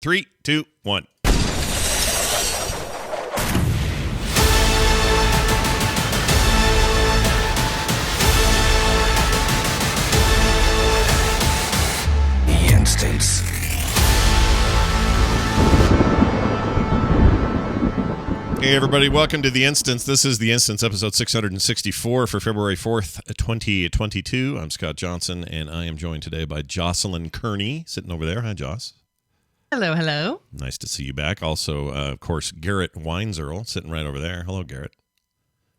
3, 2, 1. The Instance. Hey, everybody. Welcome to The Instance. This is The Instance, episode 664 for February 4th, 2022. I'm Scott Johnson, and I am joined today by Jocelyn Kearney, sitting over there. Hi, Joss. Hello, hello. Nice to see you back. Also, of course, Garrett Weinzerl, sitting right over there. Hello, Garrett.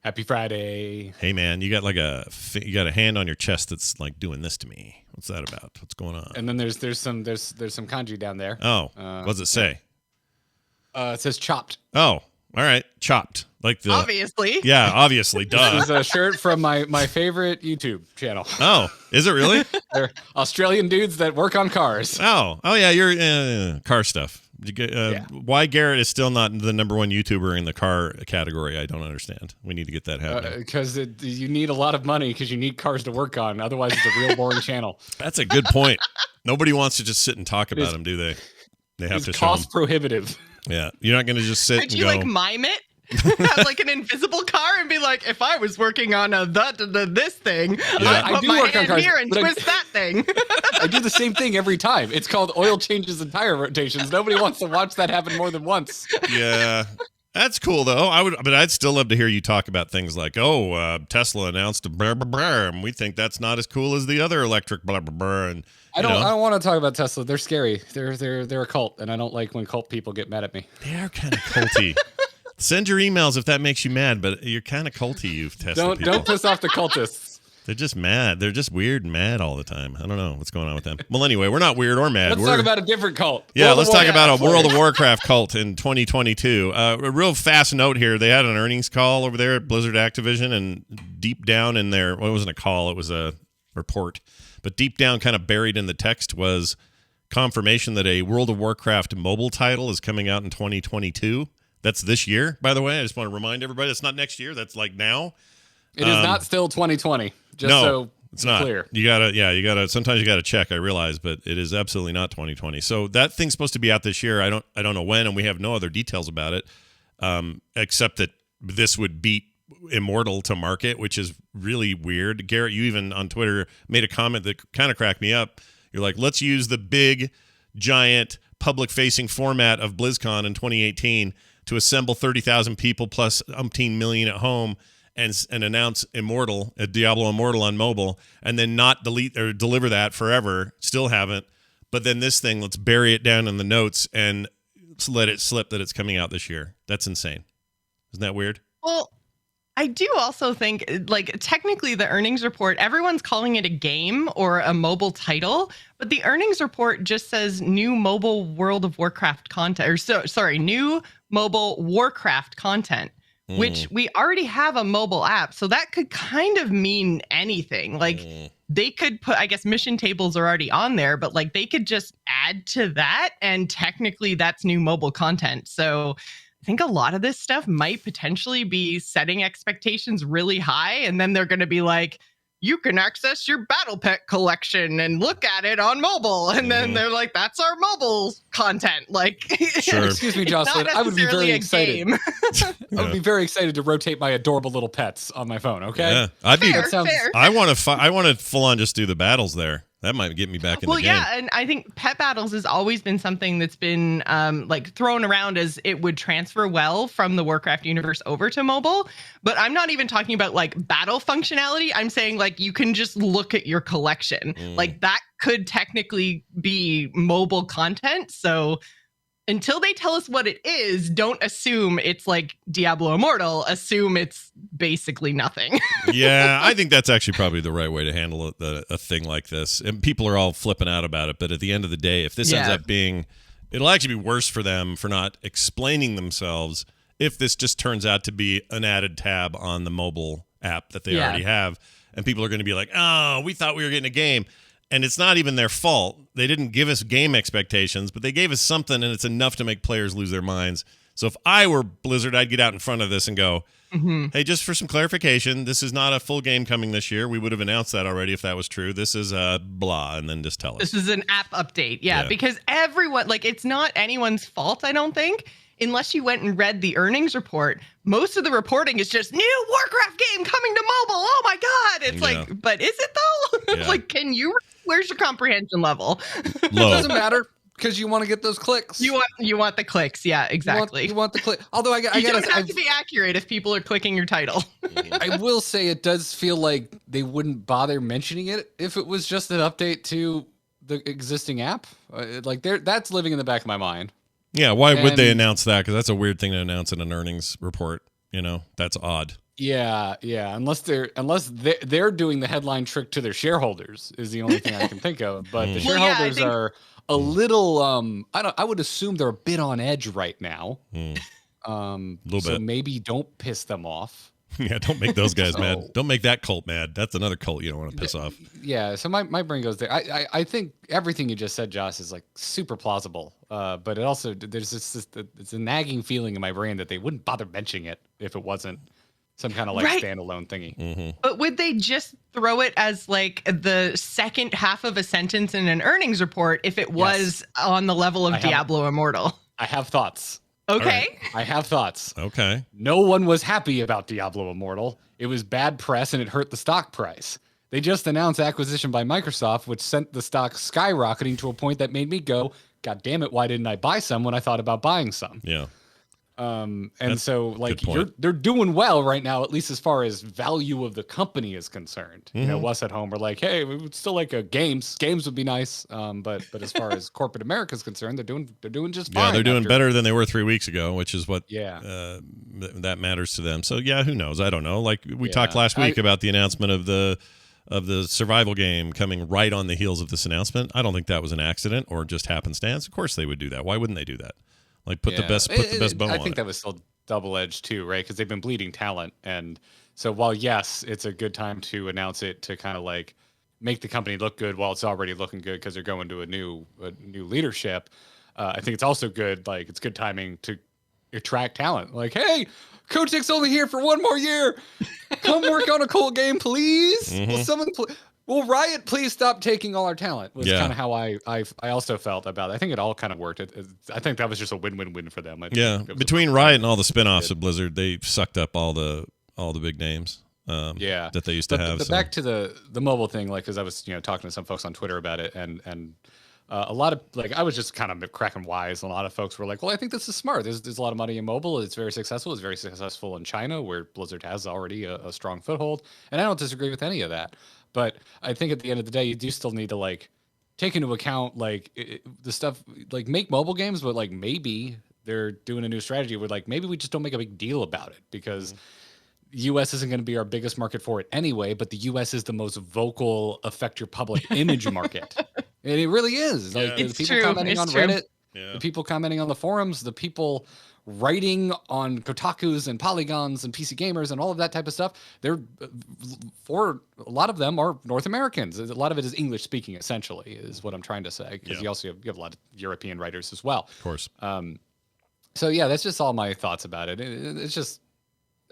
Happy Friday. Hey, man, you got a hand on your chest that's like doing this to me. What's that about? What's going on? And then there's some kanji down there. Oh, what does it say? It says chopped. Oh, all right, chopped. Like the Obviously. Yeah, obviously, duh. This is a shirt from my favorite YouTube channel. Oh, is it really? They're Australian dudes that work on cars. Oh, yeah, you're car stuff. Yeah. Why Garrett is still not the number one YouTuber in the car category, I don't understand. We need to get that happening. Because you need a lot of money because you need cars to work on. Otherwise, it's a real boring channel. That's a good point. Nobody wants to just sit and talk about them, do they? They have to show them. Cost prohibitive. Yeah, you're not going to just sit Could and you go. like mime it? Have like an invisible car and be like, if I was working on this thing, Yeah. I'd put I do my work on hand cars, here and but twist that thing. I do the same thing every time. It's called oil changes and tire rotations. Nobody wants to watch that happen more than once. Yeah. That's cool though. I'd still love to hear you talk about things like, Tesla announced a blah, blah, blah, and we think that's not as cool as the other electric blah blah blah. And I don't want to talk about Tesla. They're scary. They're a cult, and I don't like when cult people get mad at me. They are kind of culty. Send your emails if that makes you mad, but you're kind of culty, you Tesla people. Don't piss off the cultists. They're just mad. They're just weird and mad all the time. I don't know what's going on with them. Well, anyway, we're not weird or mad. Let's talk about a different cult. Yeah, let's talk about a Warcraft. World of Warcraft cult in 2022. A real fast note here. They had an earnings call over there at Blizzard Activision, and deep down in there, well, it wasn't a call, it was a report. But deep down, kind of buried in the text, was confirmation that a World of Warcraft mobile title is coming out in 2022. That's this year, by the way. I just want to remind everybody, it's not next year. That's like now. It is not still 2020. Just No, so it's not. clear. You gotta. Sometimes you gotta check. I realize, but it is absolutely not 2020. So that thing's supposed to be out this year. I don't know when, and we have no other details about it, except that this would beat Immortal to market, which is really weird. Garrett, you even on Twitter made a comment that kind of cracked me up. You're like, let's use the big, giant, public-facing format of BlizzCon in 2018 to assemble 30,000 people plus umpteen million at home and announce Immortal, Diablo Immortal on mobile, and then not delete or deliver that forever. Still haven't. But then this thing, let's bury it down in the notes and let it slip that it's coming out this year. That's insane. Isn't that weird? Well, I do also think, like, technically the earnings report, everyone's calling it a game or a mobile title, but the earnings report just says new mobile World of Warcraft content, new mobile Warcraft content, which we already have a mobile app. So that could kind of mean anything. Like, they could put, I guess mission tables are already on there, but like they could just add to that, and technically that's new mobile content. So I think a lot of this stuff might potentially be setting expectations really high, and then they're going to be like, you can access your battle pet collection and look at it on mobile. And then they're like, that's our mobile content. Like, Sure. Excuse me, Jocelyn. I would be very excited. I would be very excited to rotate my adorable little pets on my phone. Okay. Yeah, I'd be. Fair, That sounds- fair. I want to full on just do the battles there. That might get me back in the game. Yeah, and I think pet battles has always been something that's been like thrown around as it would transfer well from the Warcraft universe over to mobile. But I'm not even talking about like battle functionality. I'm saying like you can just look at your collection. Like that could technically be mobile content. So until they tell us what it is, don't assume it's like Diablo Immortal. Assume it's basically nothing. Yeah, I think that's actually probably the right way to handle a thing like this. And people are all flipping out about it. But at the end of the day, if this ends up being, it'll actually be worse for them for not explaining themselves if this just turns out to be an added tab on the mobile app that they already have. And people are going to be like, oh, we thought we were getting a game. And it's not even their fault. They didn't give us game expectations, but they gave us something, and it's enough to make players lose their minds. So if I were Blizzard, I'd get out in front of this and go, hey, just for some clarification, this is not a full game coming this year. We would have announced that already if that was true. This is blah, and then just tell us. This is an app update. Yeah, because everyone, like, it's not anyone's fault, I don't think. Unless you went and read the earnings report, most of the reporting is just new Warcraft game coming to mobile. Oh my God. It's like, but is it though? It's like, where's your comprehension level? Low. It doesn't matter because you want to get those clicks. You want the clicks. Yeah, exactly. You want the click. Although I don't have to be accurate if people are clicking your title. I will say it does feel like they wouldn't bother mentioning it if it was just an update to the existing app. That's living in the back of my mind. Yeah, why would they announce that? Because that's a weird thing to announce in an earnings report. That's odd. Yeah. Unless they're doing the headline trick to their shareholders is the only thing I can think of. But the shareholders are a little. I would assume they're a bit on edge right now. Little so bit. maybe don't piss them off. Yeah, don't make those guys mad. Don't make that cult mad. That's another cult you don't want to piss off. Yeah, so my brain goes there. I think everything you just said, Josh, is like super plausible. But it also there's it's a nagging feeling in my brain that they wouldn't bother mentioning it if it wasn't some kind of standalone thingy. But would they just throw it as like the second half of a sentence in an earnings report if it was on the level of Diablo Immortal? I have thoughts. Okay. Right. I have thoughts. Okay. No one was happy about Diablo Immortal. It was bad press and it hurt the stock price. They just announced acquisition by Microsoft, which sent the stock skyrocketing to a point that made me go, God damn it, why didn't I buy some when I thought about buying some? Yeah. And so like they're doing well right now, at least as far as value of the company is concerned. Us at home, we're like, hey, we would still like games. Games would be nice. But as far as corporate America is concerned, they're doing just fine. Yeah, they're doing better than they were 3 weeks ago, which is what that matters to them. So yeah, who knows? I don't know. Like we talked last week about the announcement of the survival game coming right on the heels of this announcement. I don't think that was an accident or just happenstance. Of course they would do that. Why wouldn't they do that? Like put the best bow on it. I think that was still double-edged too, right? Because they've been bleeding talent, and so while yes, it's a good time to announce it to kind of like make the company look good while it's already looking good because they're going to a new leadership. I think it's also good, like it's good timing to attract talent. Like, hey, Kotick's only here for one more year. Come work on a cool game, please. Will someone Will Riot please stop taking all our talent? Was kind of how I also felt about it. I think it all kind of worked. I think that was just a win-win-win for them. Between Riot and all the spin-offs of Blizzard, they sucked up all the big names that they used to have. But back to the mobile thing, like, because I was talking to some folks on Twitter about it, and a lot of I was just kind of cracking wise. And a lot of folks were like, well, I think this is smart. There's a lot of money in mobile. It's very successful. It's very successful in China, where Blizzard has already a strong foothold. And I don't disagree with any of that. But I think at the end of the day, you do still need to take into account the stuff, make mobile games, but maybe they're doing a new strategy where maybe we just don't make a big deal about it because the U.S. isn't going to be our biggest market for it anyway, but the U.S. is the most vocal affect your public image market. And it really is. It's the people true. commenting it's on true. Reddit, the people commenting on the forums, the people writing on Kotakus and Polygons and PC Gamers and all of that type of stuff, for a lot of them are North Americans. A lot of it is English speaking, essentially, is what I'm trying to say. Because you also have a lot of European writers as well. Of course. So yeah, that's just all my thoughts about it. It's just,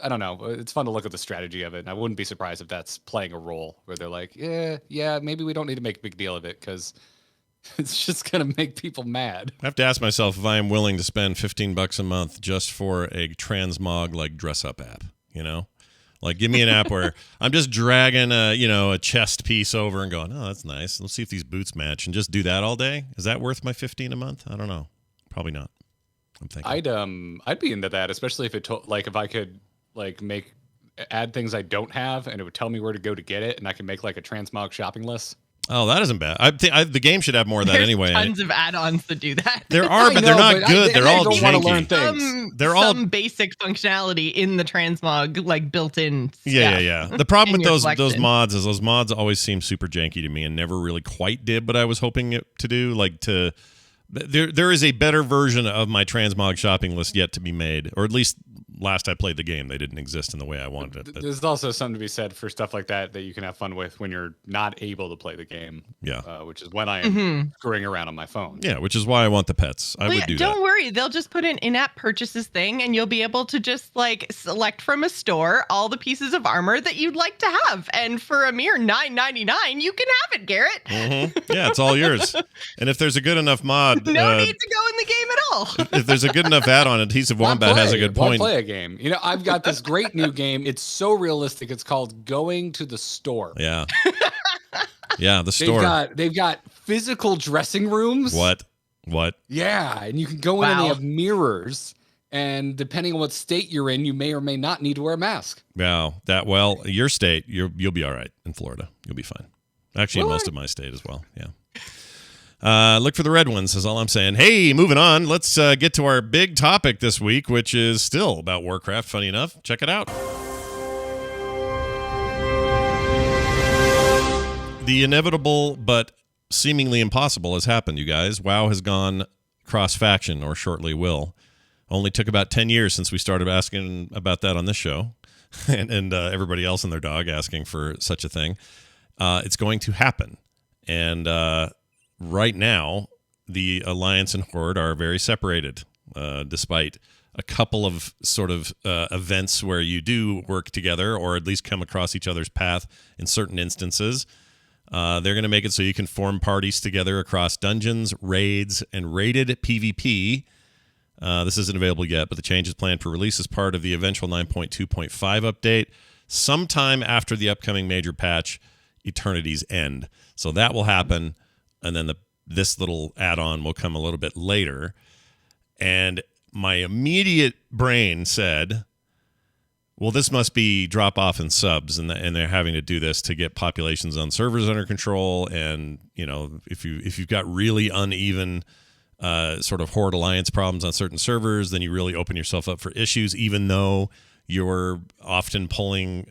I don't know. It's fun to look at the strategy of it. And I wouldn't be surprised if that's playing a role where they're like, yeah, maybe we don't need to make a big deal of it because it's just going to make people mad. I have to ask myself if I am willing to spend $15 a month just for a transmog dress up app, give me an app where I'm just dragging a chest piece over and going, oh, that's nice. Let's see if these boots match and just do that all day. Is that worth my $15 a month? I don't know. Probably not. I'm thinking. I'd be into that, especially if it if I could add things I don't have and it would tell me where to go to get it and I can make a transmog shopping list. Oh, that isn't bad. The game should have more of that anyway. Tons of add-ons that do that. There are, but they're not good. They're all don't want to learn janky. things. They're all some basic functionality in the transmog, built in. Yeah. The problem with those collection. mods is those mods always seem super janky to me and never really quite did what I was hoping it to do. There is a better version of my transmog shopping list yet to be made, or at least last I played the game, they didn't exist in the way I wanted it. But, There's also something to be said for stuff like that you can have fun with when you're not able to play the game. Yeah. Which is when I am screwing around on my phone. Yeah, which is why I want the pets. I would do that. Don't worry. They'll just put an in-app purchases thing, and you'll be able to just like select from a store all the pieces of armor that you'd like to have. And for a mere $9.99, you can have it, Garrett. Mm-hmm. Yeah, it's all yours. And if there's a good enough mod, no need to go in the game at all. if there's a good enough add-on, Adhesive Wombat has a good point. Play a game. You know, I've got this great new game. It's so realistic. It's called Going to the Store. Yeah. Yeah, the store. They've got physical dressing rooms. What? Yeah, and you can go in and they have mirrors. And depending on what state you're in, you may or may not need to wear a mask. Wow. Your state, you'll be all right in Florida. You'll be fine. Actually, in most of my state as well. Yeah. Look for the red ones is all I'm saying. Hey, moving on. Let's get to our big topic this week, which is still about Warcraft. Funny enough. Check it out. The inevitable but seemingly impossible has happened, you guys. WoW has gone cross-faction, or shortly will. Only took about 10 years since we started asking about that on this show, and everybody else and their dog asking for such a thing. It's going to happen. And right now, the Alliance and Horde are very separated, despite a couple of sort of events where you do work together, or at least come across each other's path in certain instances. They're going to make it so you can form parties together across dungeons, raids, and raided PvP. This isn't available yet, but the change is planned for release as part of the eventual 9.2.5 update sometime after the upcoming major patch, Eternity's End. So that will happen, and then this little add-on will come a little bit later. And my immediate brain said, well, this must be drop-off in subs, and they're having to do this to get populations on servers under control. And if you've got really uneven sort of Horde Alliance problems on certain servers, then you really open yourself up for issues, even though you're often pulling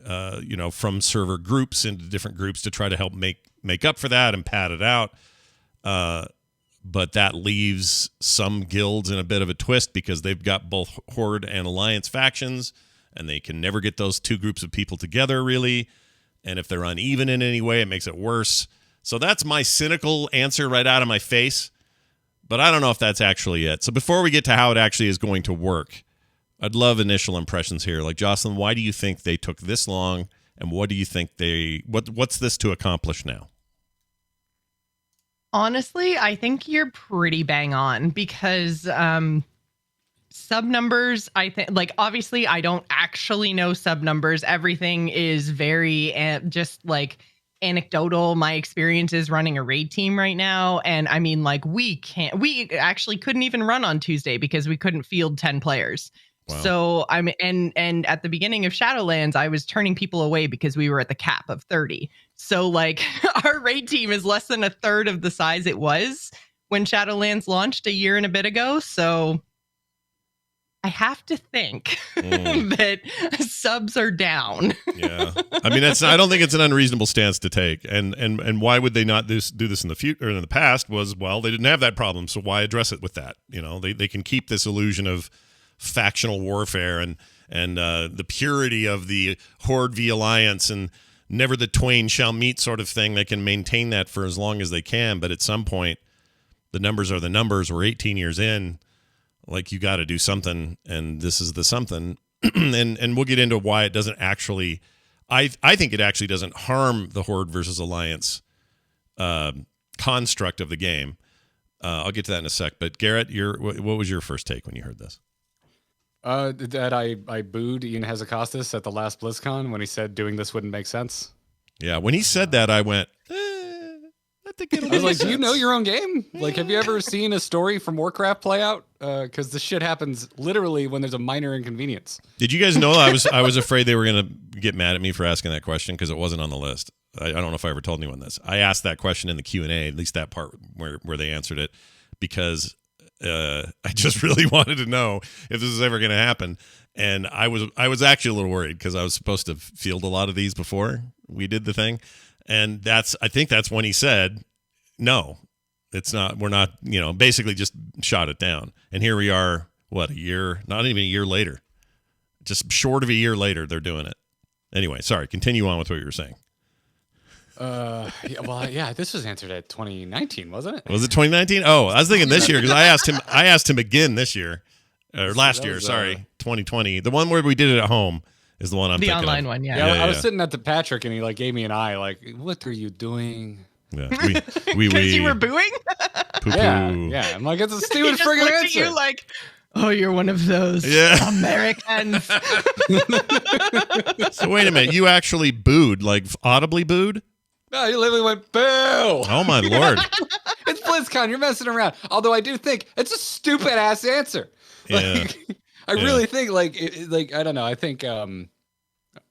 from server groups into different groups to try to help make up for that and pad it out. But that leaves some guilds in a bit of a twist because they've got both Horde and Alliance factions, and they can never get those two groups of people together, really. And if they're uneven in any way, it makes it worse. So that's my cynical answer right out of my face. But I don't know if that's actually it. So before we get to how it actually is going to work, I'd love initial impressions here. Like, Jocelyn, why do you think they took this long? And what do you think what's this to accomplish now? Honestly, I think you're pretty bang on because sub numbers, I think, like, obviously I don't actually know sub numbers. Everything is very just like anecdotal. My experience is running a raid team right now. And I mean, like, we actually couldn't even run on Tuesday because we couldn't field 10 players. Wow. So and at the beginning of Shadowlands, I was turning people away because we were at the cap of 30. So like our raid team is less than a third of the size it was when Shadowlands launched a year and a bit ago. So I have to think that subs are down. Yeah, I mean, I don't think it's an unreasonable stance to take. And why would they not do this in the future or in the past? Was, well, they didn't have that problem, so why address it with that? They can keep this illusion of factional warfare and the purity of the Horde v Alliance and never the twain shall meet sort of thing. They can maintain that for as long as they can, but at some point, the numbers are the numbers. We're 18 years in. Like, you got to do something, and this is the something. and we'll get into why it doesn't actually. I think it actually doesn't harm the Horde versus Alliance construct of the game. I'll get to that in a sec. But Garrett, what was your first take when you heard this? That I booed Ian Hezekostas at the last BlizzCon when he said doing this wouldn't make sense. Yeah, when he said that, I went, I think it'll I was like, sense. do you know your own game? Like, have you ever seen a story from Warcraft play out? Because this shit happens literally when there's a minor inconvenience. Did you guys know I was afraid they were going to get mad at me for asking that question because it wasn't on the list? I don't know if I ever told anyone this. I asked that question in the Q&A, at least that part where they answered it, because I just really wanted to know if this is ever going to happen. And I was actually a little worried because I was supposed to field a lot of these before we did the thing. And I think that's when he said, no, it's not, we're not, basically just shot it down. And here we are, what, a year, not even a year later, Just short of a year later, they're doing it. Anyway, sorry. Continue on with what you were saying. This was answered at 2019, wasn't it? Was it 2019? Oh, I was thinking this year because I asked him again this year or last year. 2020. The one where we did it at home is the one I'm thinking of. The online one, yeah. I was sitting at the Patrick and he like gave me an eye like, what are you doing? Yeah, because you were booing. Yeah. I'm like, it's a stupid friggin' answer. At you like, oh, you're one of those Americans. So wait a minute, you actually booed, like audibly booed? No, you literally went boo. Oh my Lord! It's BlizzCon. You're messing around. Although I do think it's a stupid ass answer. I really think I don't know. I think I'm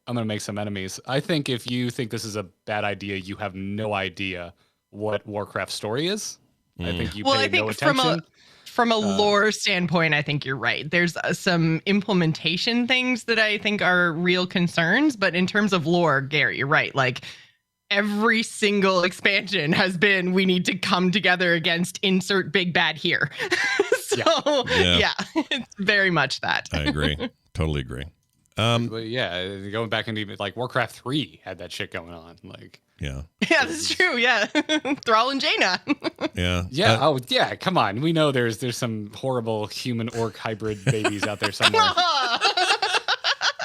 gonna make some enemies. I think if you think this is a bad idea, you have no idea what Warcraft's story is. I think you pay no attention. From a lore standpoint, I think you're right. There's some implementation things that I think are real concerns, but in terms of lore, Gary, you're right. Like every single expansion has been, we need to come together against insert big bad here. It's very much that. I agree. Totally agree. But yeah, going back into like Warcraft 3 had that shit going on. Like, yeah, that's true. Yeah, Thrall and Jaina. Yeah. Come on, we know there's some horrible human orc hybrid babies out there somewhere.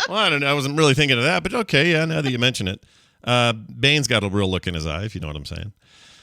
Well, I don't know. I wasn't really thinking of that, but okay. Yeah, now that you mention it, Bane's got a real look in his eye, if you know what I'm saying.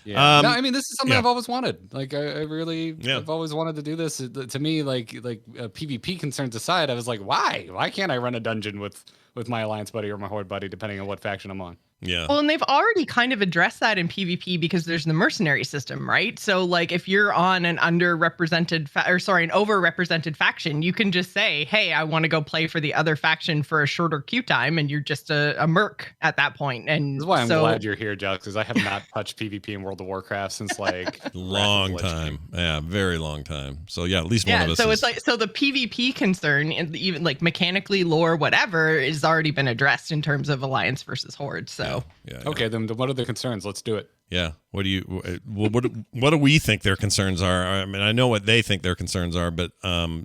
Yeah. No, I mean, this is something I've always wanted. Like, I've always wanted to do this. To me, like PvP concerns aside, I was like, why? Why can't I run a dungeon with my alliance buddy or my horde buddy, depending on what faction I'm on? Yeah. Well, and they've already kind of addressed that in PvP because there's the mercenary system, right? So, like, if you're on an an overrepresented faction, you can just say, "Hey, I want to go play for the other faction for a shorter queue time," and you're just a merc at that point. And this is why I'm glad you're here, Josh, because I have not touched PvP in World of Warcraft since like long time. Yeah, very long time. So yeah, at least one of us. So it's like the PvP concern, and even like mechanically, lore, whatever, is already been addressed in terms of alliance versus horde. So. Yeah. Okay, then what are the concerns? Let's do it. Yeah. What do we think their concerns are? I mean, I know what they think their concerns are, but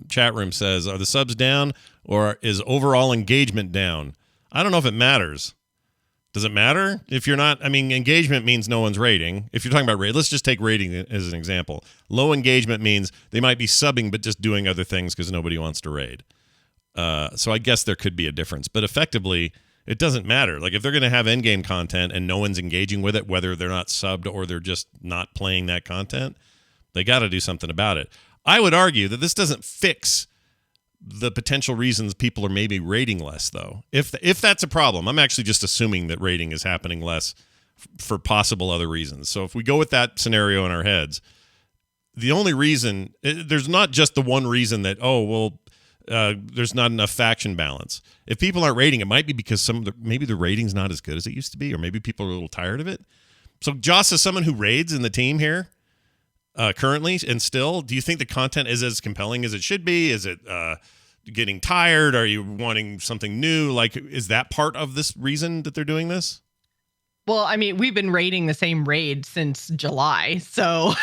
chat room says, are the subs down or is overall engagement down? I don't know if it matters. Does it matter if you're not? I mean, engagement means no one's raiding. If you're talking about raid, let's just take raiding as an example. Low engagement means they might be subbing but just doing other things because nobody wants to raid. So I guess there could be a difference, but effectively, it doesn't matter. Like if they're going to have endgame content and no one's engaging with it, whether they're not subbed or they're just not playing that content, they got to do something about it. I would argue that this doesn't fix the potential reasons people are maybe raiding less, though. If that's a problem, I'm actually just assuming that raiding is happening less for possible other reasons. So if we go with that scenario in our heads, the only reason, there's not just the one reason that, there's not enough faction balance. If people aren't raiding, it might be because maybe the rating's not as good as it used to be, or maybe people are a little tired of it. So Joss, is someone who raids in the team here currently, and still, do you think the content is as compelling as it should be? Is it getting tired? Are you wanting something new? Like, is that part of this reason that they're doing this? Well, I mean, we've been raiding the same raid since July, so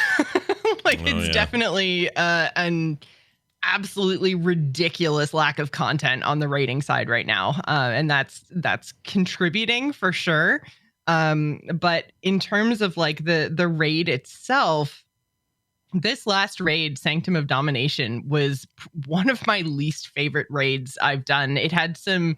definitely an absolutely ridiculous lack of content on the rating side right now, and that's contributing for sure. But in terms of like the raid itself, this last raid, Sanctum of Domination, was one of my least favorite raids I've done. It had some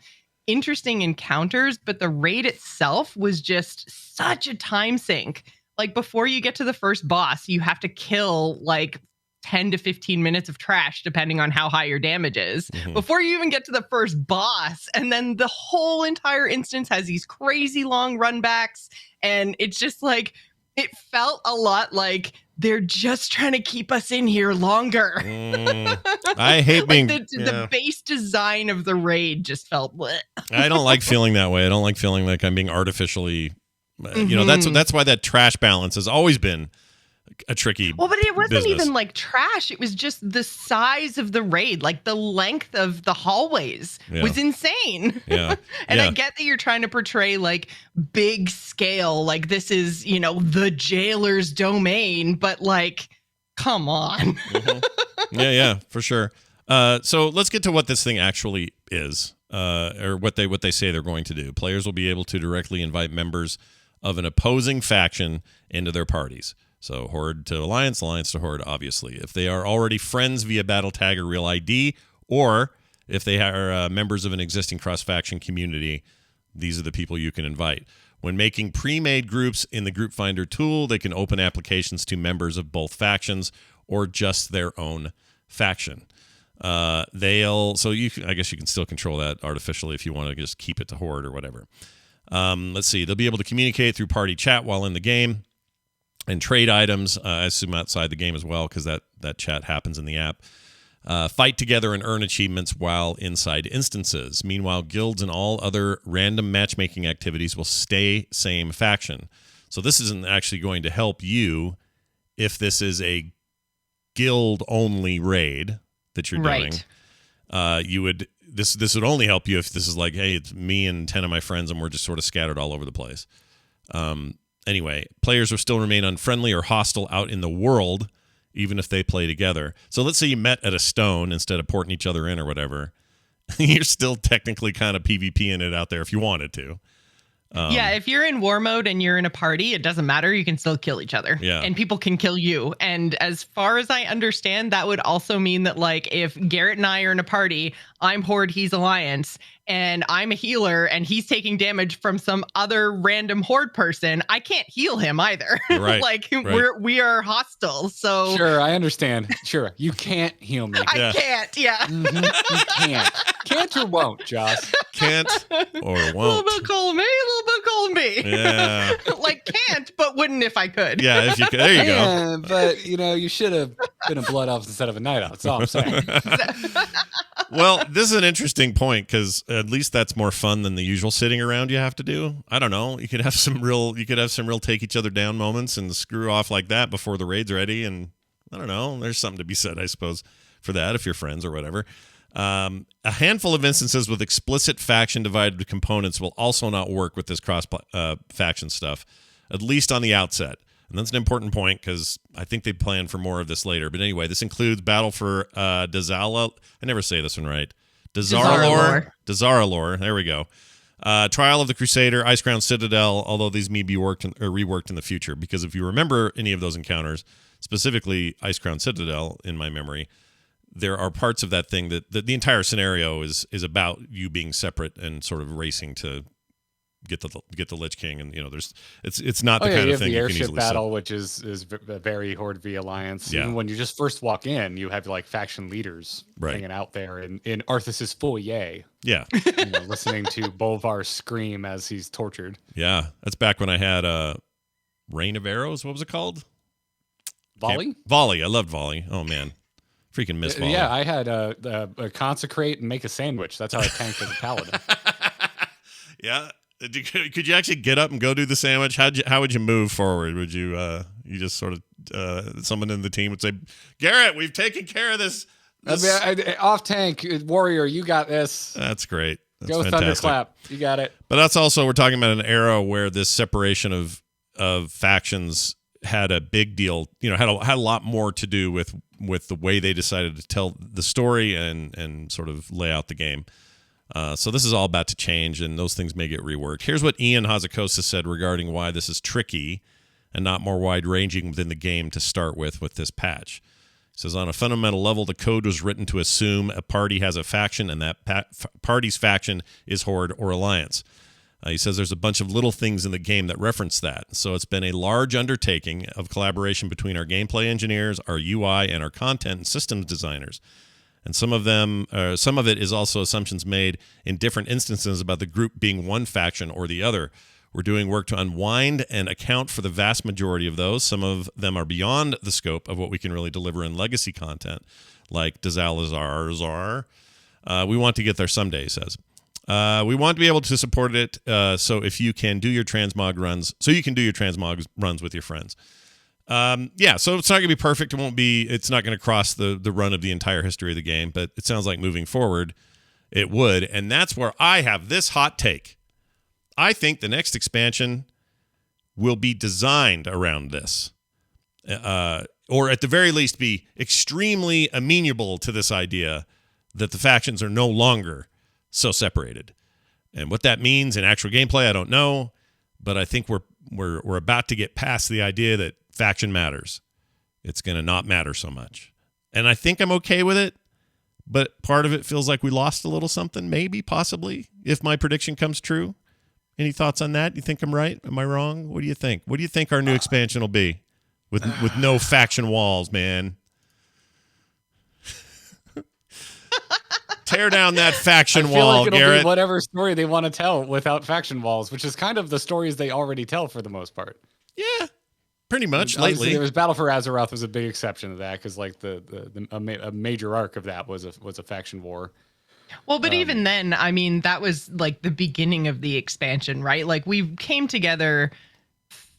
interesting encounters, but the raid itself was just such a time sink. Like before you get to the first boss, you have to kill like 10 to 15 minutes of trash, depending on how high your damage is, before you even get to the first boss. And then the whole entire instance has these crazy long runbacks. And it's just like, it felt a lot like they're just trying to keep us in here longer. I hate being... the base design of the raid just felt... bleh. I don't like feeling that way. I don't like feeling like I'm being artificially... that's why that trash balance has always been a tricky but it wasn't business. Even like trash. It was just the size of the raid, like the length of the hallways was insane. And I get that you're trying to portray like big scale, like this is, the jailer's domain, but like, come on. Yeah, for sure. So let's get to what this thing actually is. or what they say they're going to do. Players will be able to directly invite members of an opposing faction into their parties. So Horde to Alliance, Alliance to Horde, obviously. If they are already friends via battle tag or real ID, or if they are members of an existing cross-faction community, these are the people you can invite. When making pre-made groups in the Group Finder tool, they can open applications to members of both factions or just their own faction. I guess you can still control that artificially if you want to just keep it to Horde or whatever. Let's see. They'll be able to communicate through party chat while in the game and trade items, I assume outside the game as well, because that chat happens in the app. Fight together and earn achievements while inside instances. Meanwhile, guilds and all other random matchmaking activities will stay same faction. So this isn't actually going to help you if this is a guild-only raid that you're doing. This would only help you if this is like, hey, it's me and 10 of my friends and we're just sort of scattered all over the place. Anyway, players will still remain unfriendly or hostile out in the world, even if they play together. So let's say you met at a stone instead of porting each other in or whatever. You're still technically kind of PvPing it out there if you wanted to. If you're in war mode and you're in a party, it doesn't matter. You can still kill each other. Yeah. And people can kill you. And as far as I understand, that would also mean that, like, if Garrett and I are in a party, I'm Horde, he's Alliance, and I'm a healer and he's taking damage from some other random Horde person, I can't heal him either. Right. We are hostile. So Sure, I understand. Sure, you can't heal me. I can't. Yeah. Mhm, you can't. Can't or won't, Joss. Can't or A little won't. bit column A, a little bit column B. Yeah. Like can't, but wouldn't if I could. Yeah, if you could. There you go. Yeah, but you should have been a blood elf instead of a night elf. That's all I'm saying. Well, this is an interesting point because at least that's more fun than the usual sitting around you have to do. I don't know. You could have some real take each other down moments and screw off like that before the raid's ready. And I don't know. There's something to be said, I suppose, for that if you're friends or whatever. A handful of instances with explicit faction divided components will also not work with this cross faction stuff, at least on the outset. And that's an important point because I think they plan for more of this later. But anyway, this includes Battle for Dazala. I never say this one right. Dazaralor. There we go. Trial of the Crusader, Icecrown Citadel, although these may be reworked in the future. Because if you remember any of those encounters, specifically Icecrown Citadel in my memory, there are parts of that thing that the entire scenario is about you being separate and sort of racing to get the Lich King, and it's not the kind of thing you you have can the airship easily battle, which is very Horde v Alliance. Yeah. Even when you just first walk in, you have like faction leaders hanging out there in Arthas's foyer. Yeah, listening to Bolvar scream as he's tortured. Yeah, that's back when I had Rain of Arrows. What was it called? Volley. Volley. I loved Volley. Oh man, freaking miss Volley. Yeah, I had a consecrate and make a sandwich. That's how I tanked as a paladin. Yeah. Could you actually get up and go do the sandwich? How would you move forward? Would you you just sort of someone in the team would say, Garrett, we've taken care of this. Off tank warrior, you got this. That's great. That's Go fantastic. thunderclap, you got it. But that's also, we're talking about an era where this separation of factions had a big deal. Had a lot more to do with the way they decided to tell the story and sort of lay out the game. So this is all about to change, and those things may get reworked. Here's what Ian Hazakosa said regarding why this is tricky and not more wide-ranging within the game to start with this patch. He says, on a fundamental level, the code was written to assume a party has a faction, and that party's faction is Horde or Alliance. He says there's a bunch of little things in the game that reference that. So it's been a large undertaking of collaboration between our gameplay engineers, our UI, and our content and systems designers. And some of it is also assumptions made in different instances about the group being one faction or the other. We're doing work to unwind and account for the vast majority of those. Some of them are beyond the scope of what we can really deliver in legacy content, like Dazalazar. We want to get there someday, he says. We want to be able to support it so you can do your transmog runs with your friends. So it's not going to be perfect. It's not going to cross the run of the entire history of the game, but it sounds like moving forward, it would. And that's where I have this hot take. I think the next expansion will be designed around this, or at the very least be extremely amenable to this idea that the factions are no longer so separated. And what that means in actual gameplay, I don't know, but I think we're about to get past the idea that faction matters. It's going to not matter so much. And I think I'm okay with it, but part of it feels like we lost a little something, maybe, possibly, if my prediction comes true. Any thoughts on that? You think I'm right? Am I wrong? What do you think? What do you think our new expansion will be with no faction walls, man? Tear down that faction I feel wall, like it'll Garrett. be whatever story they want to tell without faction walls, which is kind of the stories they already tell for the most part. Yeah, pretty much Obviously, lately. there was Battle for Azeroth was a big exception to that because like a major arc of that was a faction war. Well, but even then, I mean, that was like the beginning of the expansion, right? Like we came together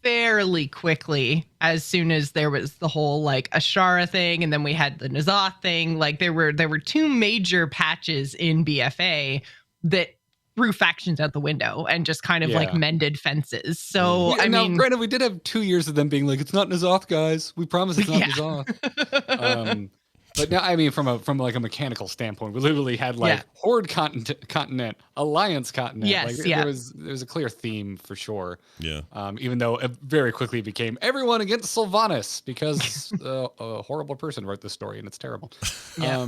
fairly quickly as soon as there was the whole like Ashara thing, and then we had the N'Zoth thing. Like there were two major patches in BFA that threw factions out the window and just kind of like mended fences. So I mean, granted, we did have 2 years of them being like, "It's not N'Zoth, guys. We promise it's not N'Zoth." But now, I mean, from like a mechanical standpoint, we literally had like Horde continent, Alliance continent. Yes, like, there was a clear theme for sure. Yeah. Even though it very quickly became everyone against Sylvanas because a horrible person wrote this story and it's terrible. Yeah.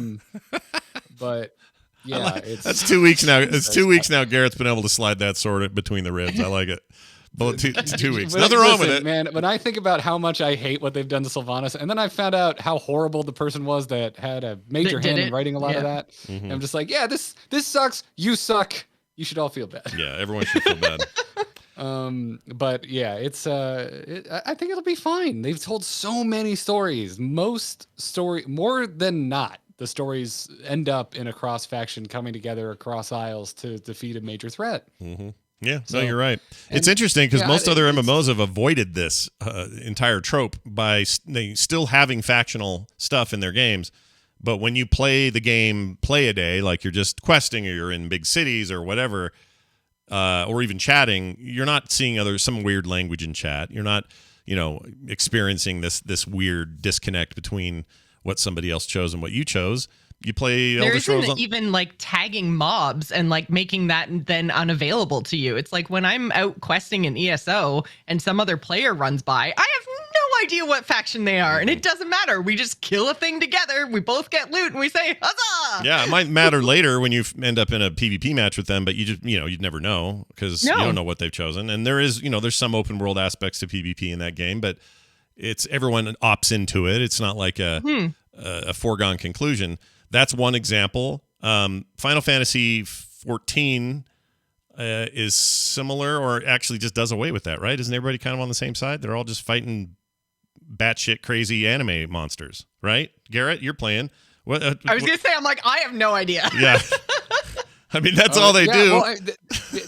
But yeah, that's 2 weeks now. It's 2 weeks now. Garrett's been able to slide that sword between the ribs. I like it. But it's 2 weeks. Nothing wrong with it, man. When I think about how much I hate what they've done to Sylvanas, and then I found out how horrible the person was that had a major hand in writing a lot of that, and I'm just like, yeah, this sucks. You suck. You should all feel bad. Yeah, everyone should feel bad. But yeah, it's I think it'll be fine. They've told so many stories. More than not, the stories end up in a cross faction coming together across aisles to defeat a major threat. Mm-hmm. Yeah, so, no, you're right. It's interesting because most other MMOs have avoided this entire trope by still having factional stuff in their games. But when you play the game, play a day, like you're just questing or you're in big cities or whatever, or even chatting, you're not seeing some weird language in chat. You're not, experiencing this weird disconnect between what somebody else chose and what you chose. You play Elder Scrolls. There isn't even like tagging mobs and like making that then unavailable to you. It's like when I'm out questing in ESO and some other player runs by, I have no idea what faction they are, and it doesn't matter. We just kill a thing together. We both get loot, and we say huzzah! Yeah, it might matter later when you end up in a PvP match with them, but you just you'd never know because you don't know what they've chosen. And there is there's some open world aspects to PvP in that game, but it's everyone opts into it. It's not like a foregone conclusion. That's one example. Final Fantasy 14 is similar, or actually just does away with that, right? Isn't everybody kind of on the same side? They're all just fighting batshit crazy anime monsters, right? Garrett, you're playing. What? I was going to say, I'm like, I have no idea. Yeah. I mean, that's all they do. Well,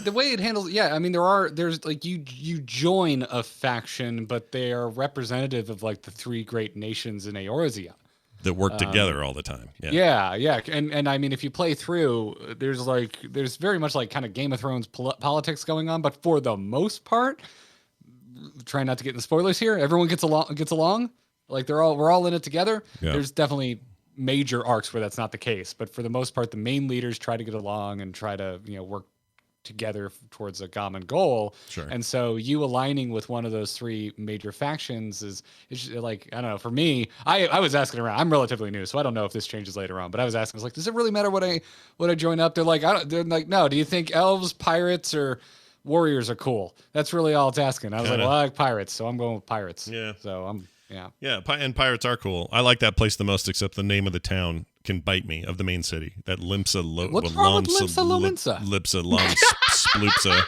the way it handles, I mean, there's like you join a faction, but they are representative of like the 3 great nations in Eorzea. That work together all the time. Yeah. And I mean, if you play through, there's very much like kind of Game of Thrones politics going on, but for the most part, try not to get into spoilers here. Everyone gets along. Like we're all in it together. Yeah. There's definitely major arcs where that's not the case, but for the most part, the main leaders try to get along and try to work together towards a common goal. Sure. And so you aligning with one of those 3 major factions is like, I don't know, for me, I was asking around. I'm relatively new, so I don't know if this changes later on, but I was asking, I was like, does it really matter what I join up? They're like, no, do you think elves, pirates, or warriors are cool? That's really all it's asking. I was like, well, I like pirates, so I'm going with pirates. Yeah. So and pirates are cool. I like that place the most, except the name of the town can bite me, of the main city. That Limsa. What's wrong with Limsa Lominsa? Lipsa Lom Sploopsa.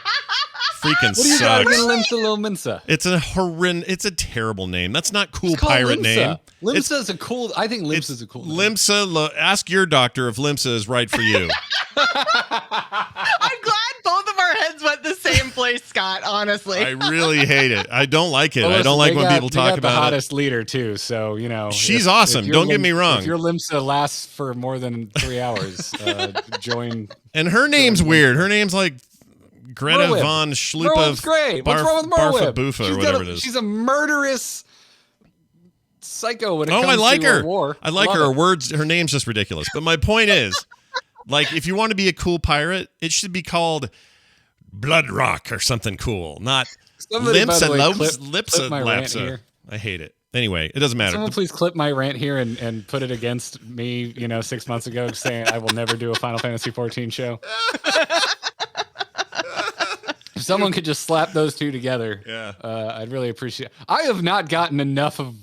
Freaking what do you sucks. got against Limsa Lominsa? It's a terrible name. That's not cool pirate Limsa. name. Limsa is a cool. I think Limsa is a cool name. Limsa. Ask your doctor if Limsa is right for you. I'm glad both of our heads went the same place, Scott, honestly. I really hate it. I don't like it. I don't like when people talk about the hottest leader too, so she's awesome. Don't get me wrong. If your Limsa lasts for more than 3 hours, join. And her name's weird. Her name's like Greta Merwib. von Schlupa. Merwib's great. What's wrong with Merwib? Barfa or whatever it is. She's a murderous psycho when it comes I like to her. war. I like her. Her name's just ridiculous. But my point is, Like, if you want to be a cool pirate, it should be called Blood Rock or something cool, not Somebody, Limps by the and way, Lips clip of my rant Lapsa. here. I hate it. Anyway, it doesn't matter. Someone please clip my rant here and put it against me, 6 months ago, saying I will never do a Final Fantasy 14 show. If someone could just slap those two together, I'd really appreciate it. I have not gotten enough of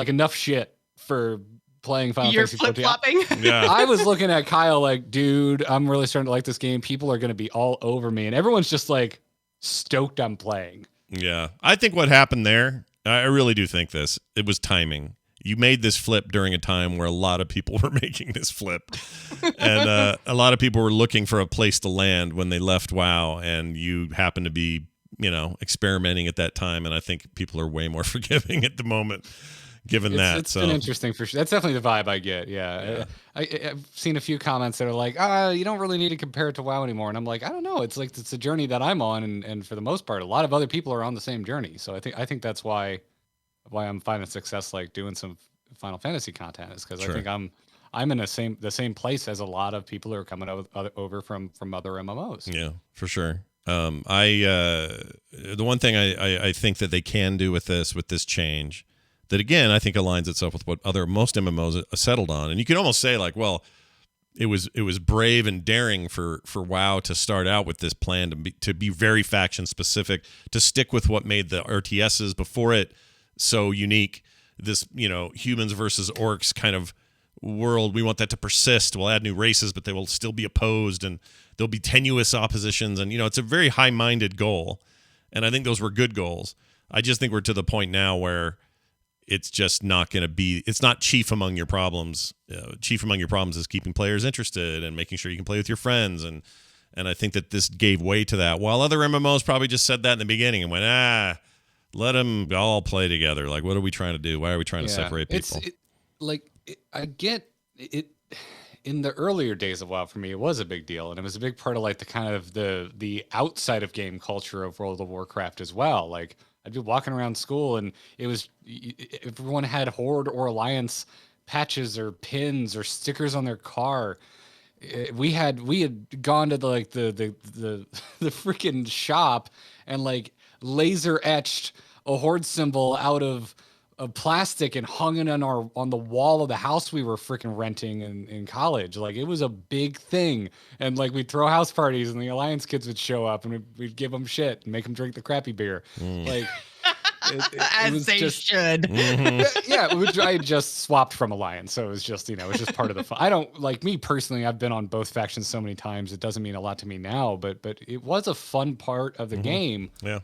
enough shit for playing Final You're Fantasy 14. flip-flopping. Yeah. I was looking at Kyle like, dude, I'm really starting to like this game. People are going to be all over me. And everyone's just like stoked I'm playing. Yeah. I think what happened there, I really do think this, it was timing. You made this flip during a time where a lot of people were making this flip. And a lot of people were looking for a place to land when they left WoW. And you happened to be, experimenting at that time. And I think people are way more forgiving at the moment. Given that, it's been interesting for sure. That's definitely the vibe I get. Yeah. I've seen a few comments that are like, you don't really need to compare it to WoW anymore. And I'm like, I don't know. It's like it's a journey that I'm on, and for the most part, a lot of other people are on the same journey. So I think that's why I'm finding success like doing some Final Fantasy content is because I think I'm in the same place as a lot of people who are coming over from other MMOs. Yeah, for sure. The one thing I think that they can do with this change, that again I think aligns itself with what most MMOs settled on, and you can almost say like, well, it was brave and daring for WoW to start out with this plan to be very faction specific, to stick with what made the RTSs before it so unique. This humans versus orcs kind of world, we want that to persist. We'll add new races, but they will still be opposed, and there'll be tenuous oppositions, and it's a very high-minded goal, and I think those were good goals. I just think we're to the point now where it's just not going to be, it's not chief among your problems. Chief among your problems is keeping players interested and making sure you can play with your friends. And I think that this gave way to that. While other MMOs probably just said that in the beginning and went, let them all play together. Like, what are we trying to do? Why are we trying to separate people? I get it. In the earlier days of WoW, for me, it was a big deal. And it was a big part of like the kind of the outside of game culture of World of Warcraft as well. Like, I'd be walking around school and it was, everyone had Horde or Alliance patches or pins or stickers on their car. We had gone to the freaking shop and like laser etched a Horde symbol out of plastic and hung it on the wall of the house we were freaking renting in college. Like, it was a big thing. And like, we'd throw house parties and the Alliance kids would show up and we'd give them shit and make them drink the crappy beer. Like, as was they just, should. Yeah, which I just swapped from Alliance, so it was just it was just part of the fun. I don't like, me personally, I've been on both factions so many times, it doesn't mean a lot to me now, but it was a fun part of the game. Yeah.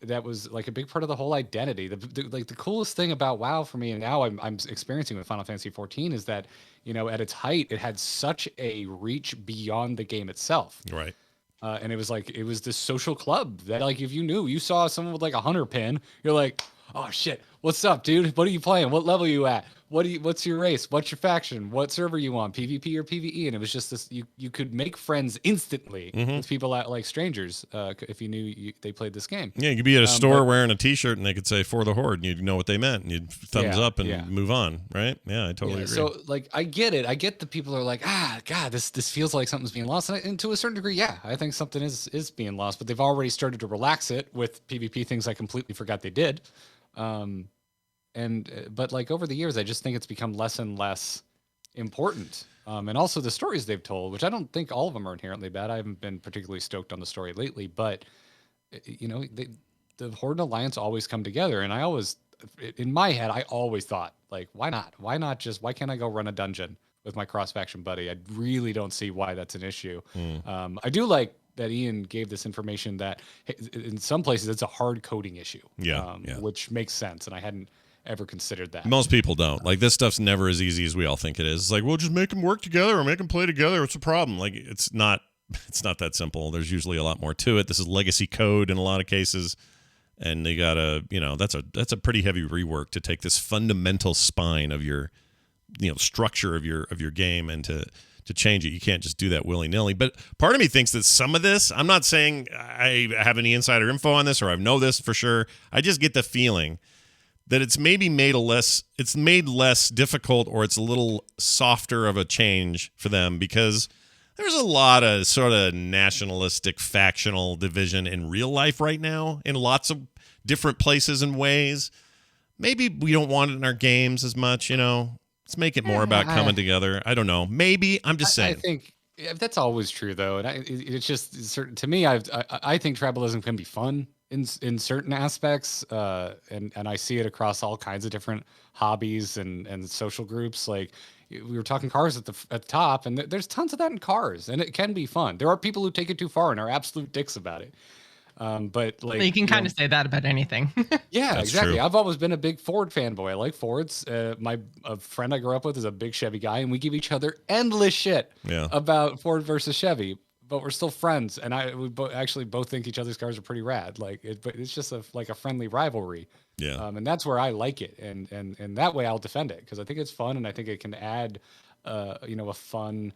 That was like a big part of the whole identity. The coolest thing about WoW for me, and now I'm experiencing with Final Fantasy 14, is that at its height, it had such a reach beyond the game itself. Right. And it was this social club that, like, if you saw someone with like a hunter pin, you're like, oh shit, what's up, dude? What are you playing? What level are you at? What's your race? What's your faction? What server you on? PvP or PvE? And it was just this, you could make friends instantly with people like strangers if you knew they played this game. Yeah, you could be at a store wearing a t-shirt and they could say "For the Horde" and you'd know what they meant and you'd thumbs up and move on, right? Yeah, I totally agree. So like, I get it. I get the people are like, God, this feels like something's being lost. And to a certain degree, yeah, I think something is being lost, but they've already started to relax it with PvP things I completely forgot they did. But like, over the years, I just think it's become less and less important. And also the stories they've told, which I don't think all of them are inherently bad. I haven't been particularly stoked on the story lately, but the Horde and Alliance always come together. And I always, in my head, I always thought, like, why not? Why can't I go run a dungeon with my cross-faction buddy? I really don't see why that's an issue. I do like that Ian gave this information that in some places it's a hard coding issue. Which makes sense. And I hadn't ever considered that. Most people don't. Like, this stuff's never as easy as we all think it is. It's like, well, just make them work together or make them play together. What's the problem? Like, it's not that simple. There's usually a lot more to it. This is legacy code in a lot of cases. And they gotta, that's a pretty heavy rework to take this fundamental spine of your, structure of your game and to change it. You can't just do that willy-nilly. But part of me thinks that some of this, I'm not saying I have any insider info on this or I know this for sure. I just get the feeling that it's maybe made less difficult, or it's a little softer of a change for them, because there's a lot of sort of nationalistic factional division in real life right now in lots of different places and ways. Maybe we don't want it in our games as much, Let's make it more about coming together. I don't know. Maybe. I'm just saying. I think that's always true, though, and it's just to me. I think tribalism can be fun in certain aspects, and I see it across all kinds of different hobbies and social groups. Like we were talking cars at the top, and there's tons of that in cars, and it can be fun. There are people who take it too far and are absolute dicks about it. But like you can kind of say that about anything. Yeah, That's exactly. true. I've always been a big Ford fanboy. I like Fords. A friend I grew up with is a big Chevy guy, and we give each other endless shit about Ford versus Chevy. But we're still friends, and we both think each other's cars are pretty rad. But it's just like a friendly rivalry. Yeah. And that's where I like it, and that way I'll defend it because I think it's fun, and I think it can add, a fun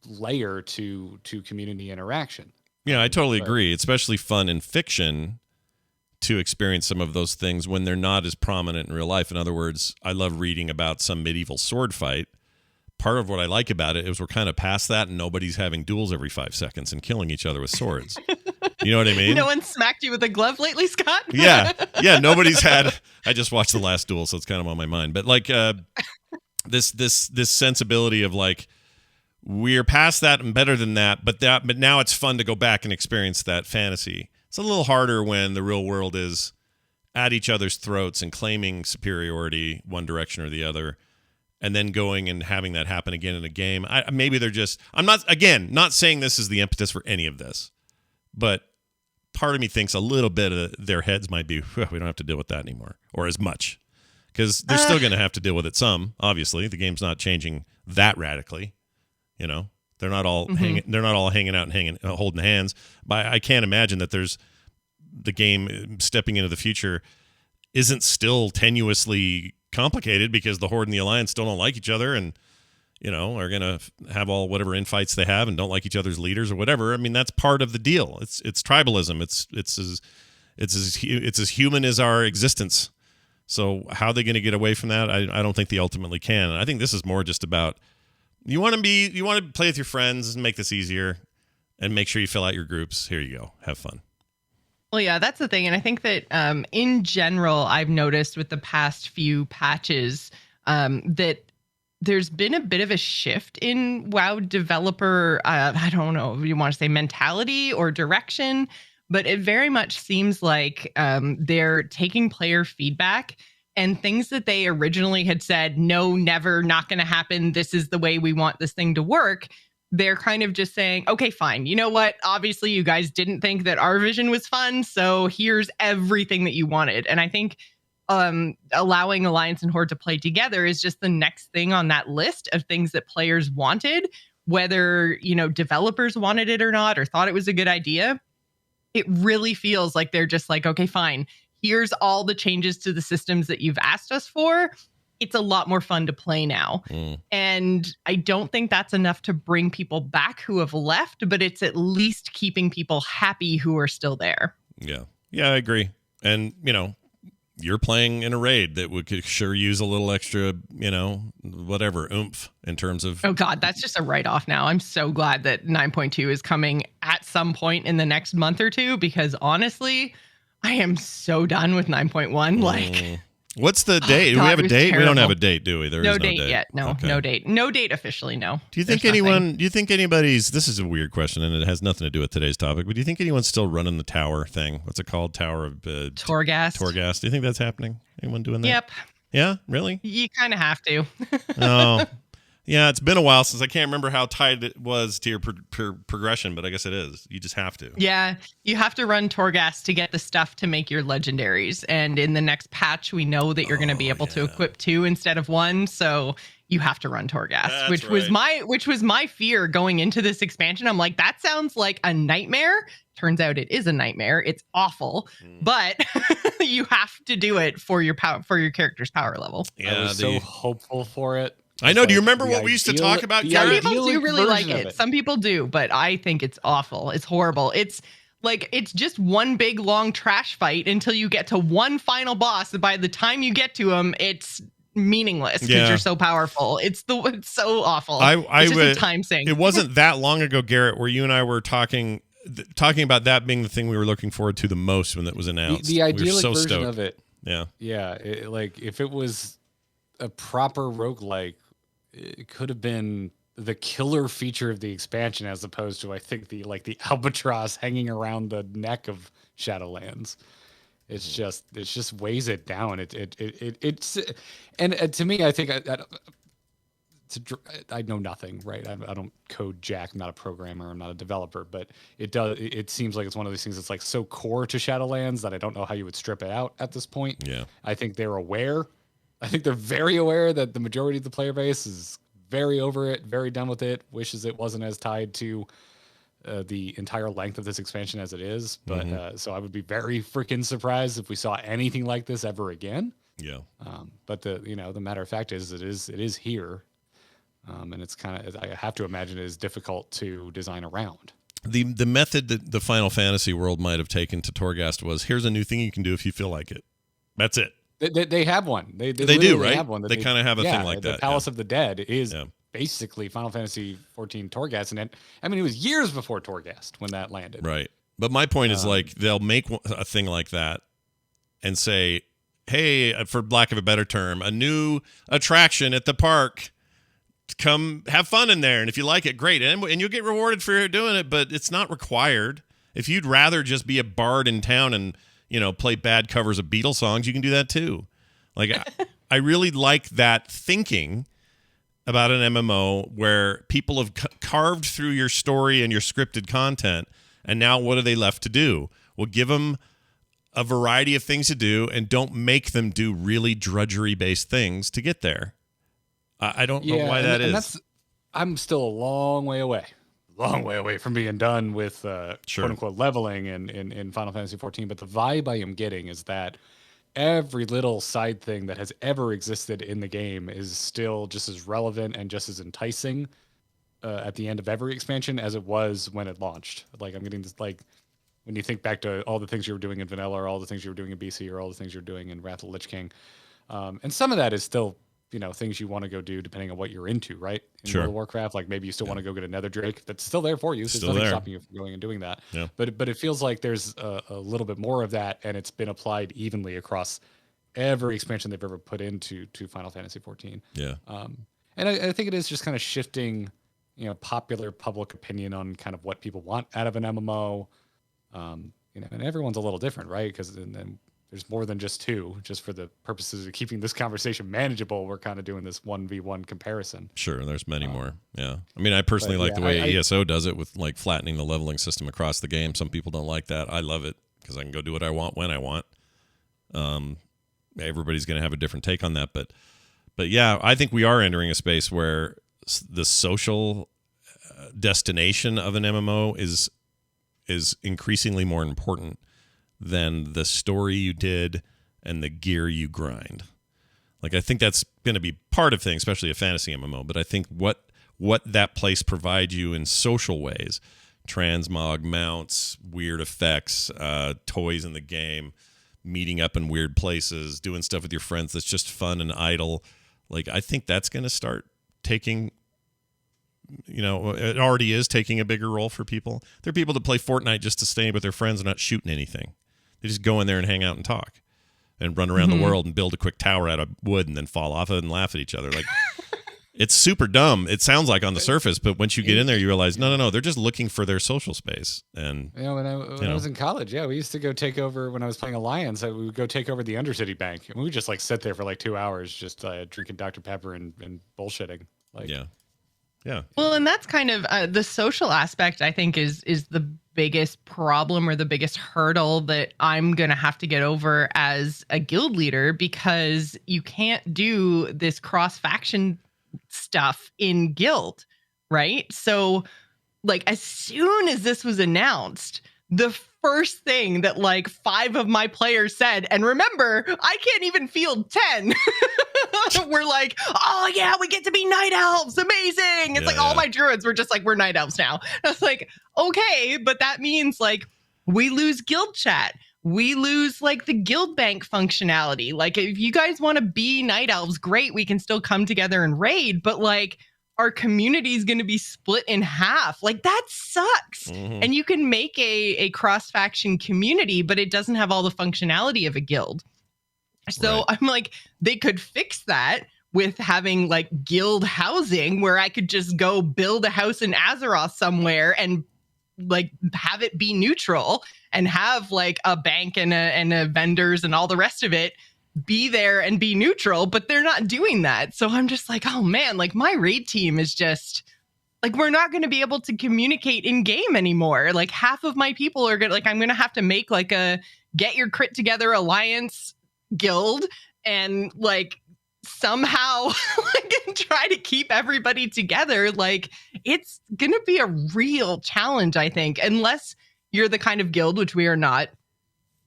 layer to community interaction. Yeah, I totally agree. It's especially fun in fiction to experience some of those things when they're not as prominent in real life. In other words, I love reading about some medieval sword fight. Part of what I like about it is we're kind of past that, and nobody's having duels every 5 seconds and killing each other with swords. You know what I mean? No one smacked you with a glove lately, Scott? Yeah. Nobody's had. I just watched The Last Duel, so it's kind of on my mind. But like this sensibility of like, we're past that and better than that, but now it's fun to go back and experience that fantasy. It's a little harder when the real world is at each other's throats and claiming superiority one direction or the other, and then going and having that happen again in a game. Maybe they're just. I'm not saying this is the impetus for any of this, but part of me thinks a little bit of their heads might be, we don't have to deal with that anymore, or as much, because they're still going to have to deal with it some. Obviously, the game's not changing that radically. They're not all they're not all hanging out and holding hands. But I can't imagine that there's the game stepping into the future isn't still tenuously complicated, because the Horde and the Alliance still don't like each other, and are gonna have all whatever infights they have and don't like each other's leaders or whatever. I mean, that's part of the deal. It's tribalism. It's as human as our existence. So how are they going to get away from that? I don't think they ultimately can. And I think this is more just about. You want to play with your friends and make this easier, and make sure you fill out your groups. Here you go. Have fun. Well, yeah, that's the thing. And I think that in general, I've noticed with the past few patches that there's been a bit of a shift in WoW developer, I don't know if you want to say mentality or direction, but it very much seems like they're taking player feedback and things that they originally had said, no, never, not going to happen. This is the way we want this thing to work. They're kind of just saying, okay, fine. You know what? Obviously, you guys didn't think that our vision was fun. So here's everything that you wanted. And I think allowing Alliance and Horde to play together is just the next thing on that list of things that players wanted, whether, developers wanted it or not, or thought it was a good idea. It really feels like they're just like, okay, fine. Here's all the changes to the systems that you've asked us for. It's a lot more fun to play now. And I don't think that's enough to bring people back who have left, but it's at least keeping people happy who are still there. Yeah. Yeah, I agree. And, you're playing in a raid that could sure use a little extra, whatever, oomph in terms of. Oh, God, that's just a write-off now. I'm so glad that 9.2 is coming at some point in the next month or two, because honestly, I am so done with 9.1. Like, what's the date? Do we have a date? We don't have a date, do we? There no is no date yet. No, okay. No date. No date officially, no. Do you think anybody's, this is a weird question and it has nothing to do with today's topic, but do you think anyone's still running the tower thing? What's it called? Tower of Torghast. Torghast. Do you think that's happening? Anyone doing that? Yep. Yeah, really? You kind of have to. Oh, yeah, it's been a while since I can't remember how tied it was to your progression, but I guess it is. You just have to. Yeah, you have to run Torghast to get the stuff to make your legendaries. And in the next patch, we know that you're going to be able to equip 2 instead of 1. So you have to run Torghast, which was my fear going into this expansion. I'm like, that sounds like a nightmare. Turns out it is a nightmare. It's awful, but you have to do it for your character's power level. Yeah, I was so hopeful for it. I know. Do you remember what we used to talk about? Some people do really like it. Some people do, but I think it's awful. It's horrible. It's Like, it's just one big long trash fight until you get to one final boss. By the time you get to him, it's meaningless because you're so powerful. It's so awful. It's just a time sink. It wasn't that long ago, Garrett, where you and I were talking about that being the thing we were looking forward to the most when it was announced. The idyllic version stoked. of it. Yeah. Yeah. Like, if it was a proper roguelike, it could have been the killer feature of the expansion, as opposed to, I think, the albatross hanging around the neck of Shadowlands. It's just weighs it down. It's and to me, I think I know nothing, right? I don't code jack. I'm not a programmer. I'm not a developer, but it seems like it's one of these things that's like so core to Shadowlands that I don't know how you would strip it out at this point. Yeah. I think they're aware. I think they're very aware that the majority of the player base is very over it, very done with it, wishes it wasn't as tied to the entire length of this expansion as it is. But so I would be very freaking surprised if we saw anything like this ever again. Yeah. But the matter of fact is it is here. And it's kind of, I have to imagine it is difficult to design around. The method that the Final Fantasy world might have taken to Torghast was, here's a new thing you can do if you feel like it. That's it. They have one. They do, right? Have one They kind of have a thing like that. The Palace of the Dead is basically Final Fantasy 14 Torghast. And it was years before Torghast when that landed. Right. But my point is, like, they'll make a thing like that and say, hey, for lack of a better term, a new attraction at the park. Come have fun in there, and if you like it, great, and you'll get rewarded for doing it, but it's not required. If you'd rather just be a bard in town and play bad covers of Beatles songs, you can do that too. Like, I really like that thinking about an MMO where people have carved through your story and your scripted content, and now what are they left to do? Well, give them a variety of things to do, and don't make them do really drudgery-based things to get there. I don't know why that is. I'm still a long way away from being done with quote unquote leveling in Final Fantasy 14. But the vibe I am getting is that every little side thing that has ever existed in the game is still just as relevant and just as enticing at the end of every expansion as it was when it launched. Like, I'm getting this, like, when you think back to all the things you were doing in Vanilla, or all the things you were doing in BC, or all the things you're doing in Wrath of the Lich King. And some of that is still, things you want to go do depending on what you're into, right? In World of Warcraft, like maybe you still want to go get a Nether Drake. That's still there for you. There's nothing stopping you from going and doing that. Yeah. But it feels like there's a little bit more of that, and it's been applied evenly across every expansion they've ever put into Final Fantasy 14. Yeah. And I think it is just kind of shifting, popular public opinion on kind of what people want out of an MMO. And everyone's a little different, right? Because then there's more than just two. Just for the purposes of keeping this conversation manageable, we're kind of doing this 1v1 comparison. Sure, there's many more. Yeah. I mean, I personally like the way ESO does it with, like, flattening the leveling system across the game. Some people don't like that. I love it because I can go do what I want when I want. Everybody's going to have a different take on that. But yeah, I think we are entering a space where the social destination of an MMO is increasingly more important than the story you did and the gear you grind. Like, I think that's going to be part of things, especially a fantasy MMO. But I think what that place provides you in social ways, transmog, mounts, weird effects, toys in the game, meeting up in weird places, doing stuff with your friends that's just fun and idle. Like, I think that's going to start taking, it already is taking a bigger role for people. There are people that play Fortnite just to stay with their friends and not shooting anything. They just go in there and hang out and talk and run around the world and build a quick tower out of wood and then fall off it and laugh at each other. Like, it's super dumb. It sounds like on the surface, but once you get in there, you realize, no, they're just looking for their social space. And when I was in college, we used to go take over, when I was playing Alliance, we would go take over the Undercity Bank. And we would just, like, sit there for like 2 hours just drinking Dr. Pepper and bullshitting. Like, yeah. Well, and that's kind of the social aspect, I think, is the biggest problem or the biggest hurdle that I'm going to have to get over as a guild leader, because you can't do this cross-faction stuff in guild, right? So, like, as soon as this was announced, the first thing that, like, 5 of my players said, and remember, I can't even field 10. We're like, oh yeah, we get to be night elves, amazing. It's all my druids were just like, we're night elves now. And I was like, okay, but that means, like, We lose guild chat. We lose like the guild bank functionality. Like if you guys want to be night elves, great, we can still come together and raid, but like our community is going to be split in half. Like that sucks. Mhm. And you can make a cross faction community, but it doesn't have all the functionality of a guild. So Right. I'm like, they could fix that with having like guild housing where I could just go build a house in Azeroth somewhere and like have it be neutral and have like a bank and a vendors and all the rest of it be there and be neutral, but they're not doing that. So I'm just like, oh man, like my raid team is just like, we're not going to be able to communicate in game anymore. Like half of my people are gonna, like, I'm going to have to make like a get your crit together alliance guild and like somehow like try to keep everybody together. Like it's going to be a real challenge, I think, unless you're the kind of guild, which we are not,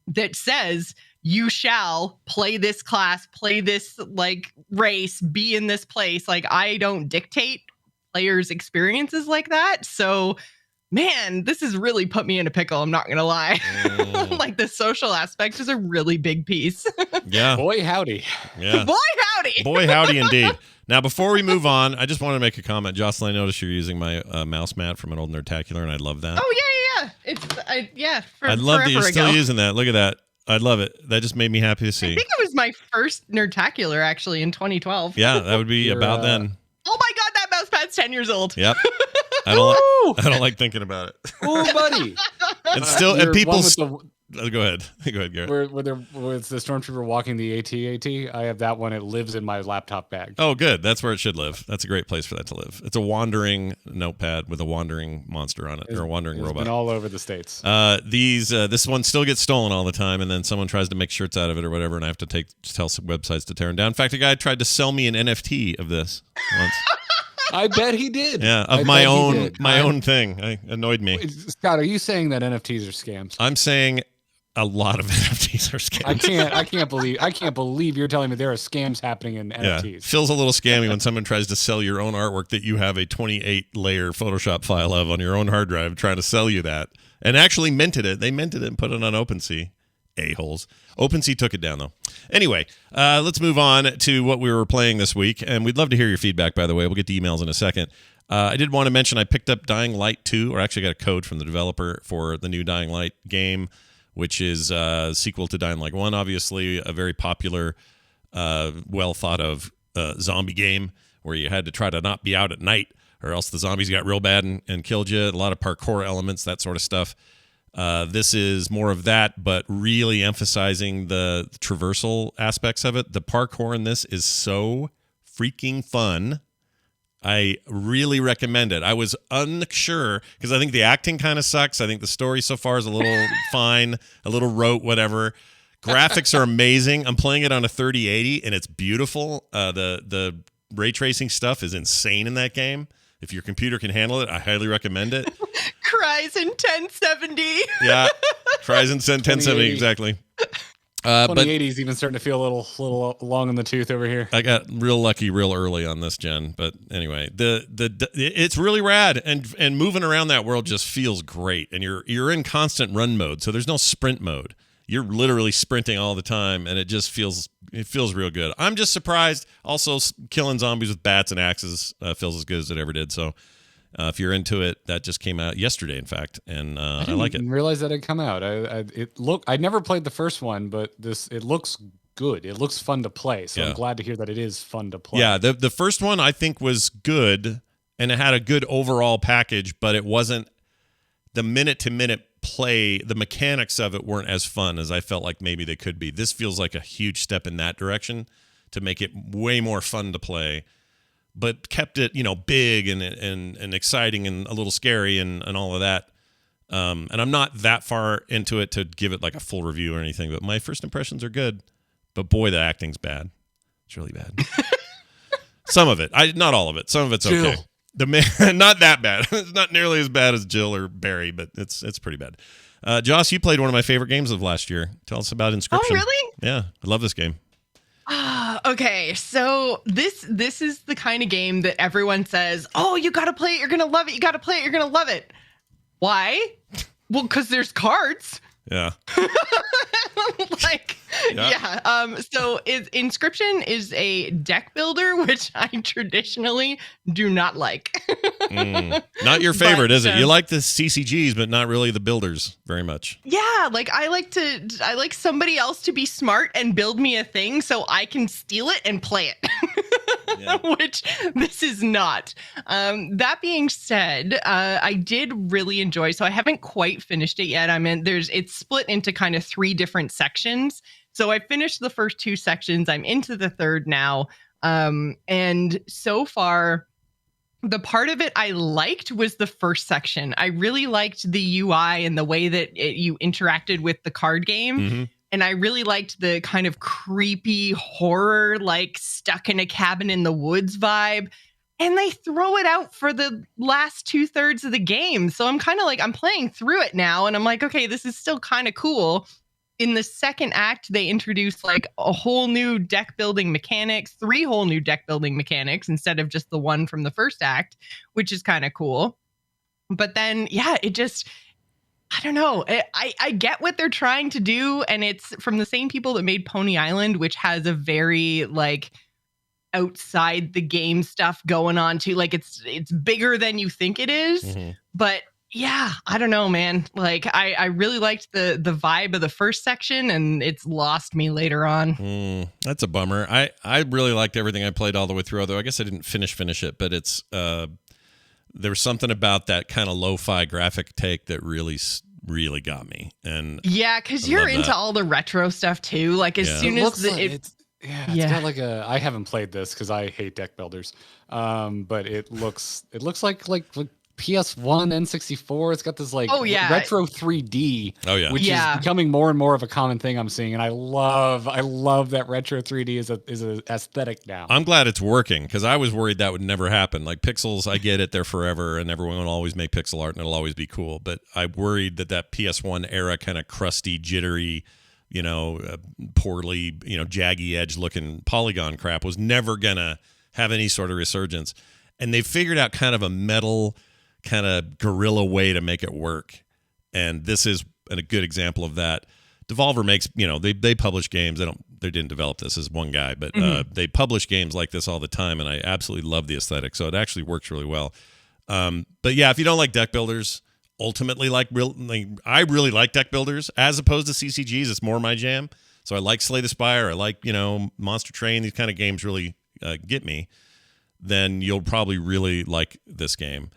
that says you shall play this class, play this like race, be in this place. Like I don't dictate players' experiences like that. So man, this has really put me in a pickle. I'm not going to lie. Like the social aspect is a really big piece. Yeah. Boy, howdy. Yeah. Boy, howdy. Boy, howdy indeed. Now, before we move on, I just want to make a comment. Jocelyn, I noticed you're using my mouse mat from an old Nerdtacular, and I love that. Oh, yeah. It's, I love that you're still ago. using that. Look at that. I love it. That just made me happy to see. I think it was my first Nerdtacular, actually, in 2012. Yeah, that would be about then. Oh my God, that mouse pad's 10 years old. Yep. I don't like thinking about it. Oh, buddy. It's still, and people. Go ahead, Garrett. Where it's the stormtrooper walking the AT-AT. I have that one. It lives in my laptop bag. Oh, good. That's where it should live. That's a great place for that to live. It's a wandering notepad with a wandering monster on it, or a wandering robot. Been all over the States. This one still gets stolen all the time, and then someone tries to make shirts out of it or whatever, and I have to tell some websites to tear them down. In fact, a guy tried to sell me an NFT of this once. I bet he did. Yeah, of my own thing. It annoyed me. Scott, are you saying that NFTs are scams? I'm saying a lot of NFTs are scams. I can't believe you're telling me there are scams happening in NFTs. Yeah, feels a little scammy when someone tries to sell your own artwork that you have a 28-layer Photoshop file of on your own hard drive, trying to sell you that, and actually minted it. They minted it and put it on OpenSea. A-holes. OpenSea took it down, though. Anyway, let's move on to what we were playing this week, and we'd love to hear your feedback, by the way. We'll get to emails in a second. I did want to mention I picked up Dying Light 2, or actually got a code from the developer for the new Dying Light game, which is a sequel to Dying Light 1, obviously a very popular, well-thought-of zombie game where you had to try to not be out at night or else the zombies got real bad and killed you. A lot of parkour elements, that sort of stuff. This is more of that, but really emphasizing the traversal aspects of it. The parkour in this is so freaking fun. I really recommend it. I was unsure because I think the acting kind of sucks. I think the story so far is a little fine, a little rote, whatever. Graphics are amazing. I'm playing it on a 3080 and it's beautiful. The ray tracing stuff is insane in that game. If your computer can handle it, I highly recommend it. Cries in 1070. Yeah, Cries in 1070, exactly. 2080 is even starting to feel a little long in the tooth over here. I got real lucky real early on this gen, but anyway, it's really rad, and moving around that world just feels great. And you're in constant run mode, so there's no sprint mode. You're literally sprinting all the time, and it feels real good. I'm just surprised. Also, killing zombies with bats and axes feels as good as it ever did. So, if you're into it, that just came out yesterday, in fact, and I like it. I didn't realize that had come out. I never played the first one, but it looks good. It looks fun to play. So I'm glad to hear that it is fun to play. Yeah, the first one I think was good, and it had a good overall package, but it wasn't the minute-to-minute play. The mechanics of it weren't as fun as I felt like maybe they could be. This feels like a huge step in that direction to make it way more fun to play, but kept it, big and exciting and a little scary and all of that. And I'm not that far into it to give it like a full review or anything, but my first impressions are good. But boy, the acting's bad. It's really bad. Some of it, not all of it. Some of it's okay. Jill. The man, not that bad. It's not nearly as bad as Jill or Barry, but it's pretty bad. Joss, you played one of my favorite games of last year. Tell us about Inscription. Oh, really? Yeah, I love this game. Okay, so this is the kind of game that everyone says, "Oh, you got to play it. You're gonna love it. You got to play it. You're gonna love it." Why? Well, because there's cards. Yeah. Like, yeah. So Inscription is a deck builder, which I traditionally do not like. Not your favorite, is it? You like the CCGs, but not really the builders very much. Yeah, like I like somebody else to be smart and build me a thing so I can steal it and play it. Which this is not. That being said, I did really enjoy. So I haven't quite finished it yet. It's split into kind of 3 different sections. So I finished the first 2 sections. I'm into the third now. And so far, the part of it I liked was the first section. I really liked the UI and the way that you interacted with the card game. Mm-hmm. And I really liked the kind of creepy horror, like stuck in a cabin in the woods vibe. And they throw it out for the last 2/3 of the game. So I'm kind of like, I'm playing through it now. And I'm like, okay, this is still kind of cool. In the second act, they introduced like a whole new deck building mechanics, 3 whole new deck building mechanics instead of just the one from the first act, which is kind of cool. But then, yeah, it just, I don't know. I get what they're trying to do. And it's from the same people that made Pony Island, which has a very like outside the game stuff going on too. Like it's bigger than you think it is. Mm-hmm. But yeah, I don't know, man. Like I really liked the vibe of the first section, and it's lost me later on. That's a bummer. I really liked everything I played all the way through, although I guess I didn't finish it, but it's there was something about that kind of lo-fi graphic take that really got me. And yeah, because you're into all the retro stuff too. Like as soon as it's got like I haven't played this because I hate deck builders. But it looks like PS1 N64. It's got this like retro 3D. Oh yeah, which is becoming more and more of a common thing I'm seeing, and I love that retro 3D is a aesthetic now. I'm glad it's working because I was worried that would never happen. Like pixels, I get it, they're forever, and everyone will always make pixel art, and it'll always be cool. But I worried that PS1 era kind of crusty, jittery, poorly, jaggy edge looking polygon crap was never gonna have any sort of resurgence. And they figured out kind of a metal, kind of guerrilla way to make it work. And this is a good example of that. Devolver makes, they publish games. They didn't develop this as one guy, but they publish games like this all the time. And I absolutely love the aesthetic. So it actually works really well. But yeah, if you don't like deck builders, ultimately I really like deck builders as opposed to CCGs. It's more my jam. So I like Slay the Spire. I like, Monster Train. These kind of games really get me. Then you'll probably really like this game.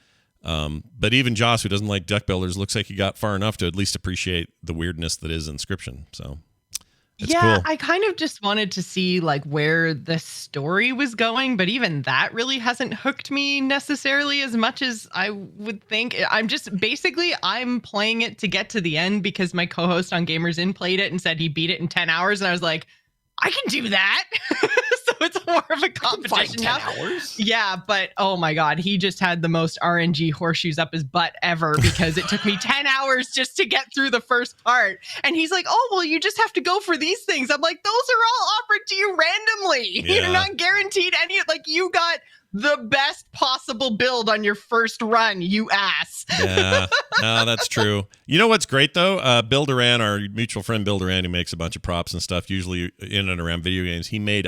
But even Joss, who doesn't like deck builders, looks like he got far enough to at least appreciate the weirdness that is Inscription. So it's cool. I kind of just wanted to see like where the story was going, but even that really hasn't hooked me necessarily as much as I would think. I'm playing it to get to the end because my co-host on Gamers Inn played it and said he beat it in 10 hours. And I was like, I can do that. So it's more of a competition now. 10 hours? Yeah, but oh my God, he just had the most RNG horseshoes up his butt ever because it took me 10 hours just to get through the first part. And he's like, oh, well, you just have to go for these things. I'm like, those are all offered to you randomly. Yeah. You're not guaranteed any, like you got the best possible build on your first run, you ass. Yeah, no, that's true. You know what's great though? Bill Duran, our mutual friend Bill Duran, who makes a bunch of props and stuff, usually in and around video games. He made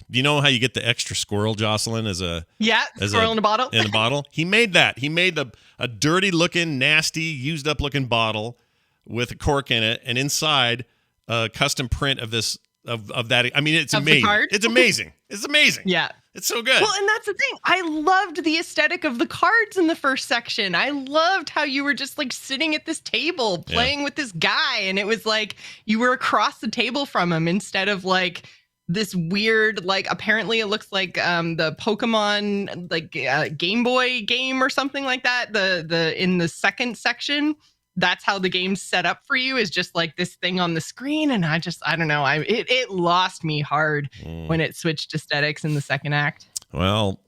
do you know how you get the extra squirrel, Jocelyn, squirrel in a bottle? In a bottle. He made that. He made a dirty looking, nasty, used up looking bottle with a cork in it, and inside a custom print of this of that. I mean, it's amazing. It's amazing. It's amazing. Yeah. It's so good. Well, and that's the thing. I loved the aesthetic of the cards in the first section. I loved how you were just like sitting at this table playing with this guy. And it was like you were across the table from him instead of like this weird, like apparently it looks like the Pokemon like Game Boy game or something like that. The in the second section, that's how the game's set up for you, is just like this thing on the screen. And I don't know. It lost me hard when it switched aesthetics in the second act. Well,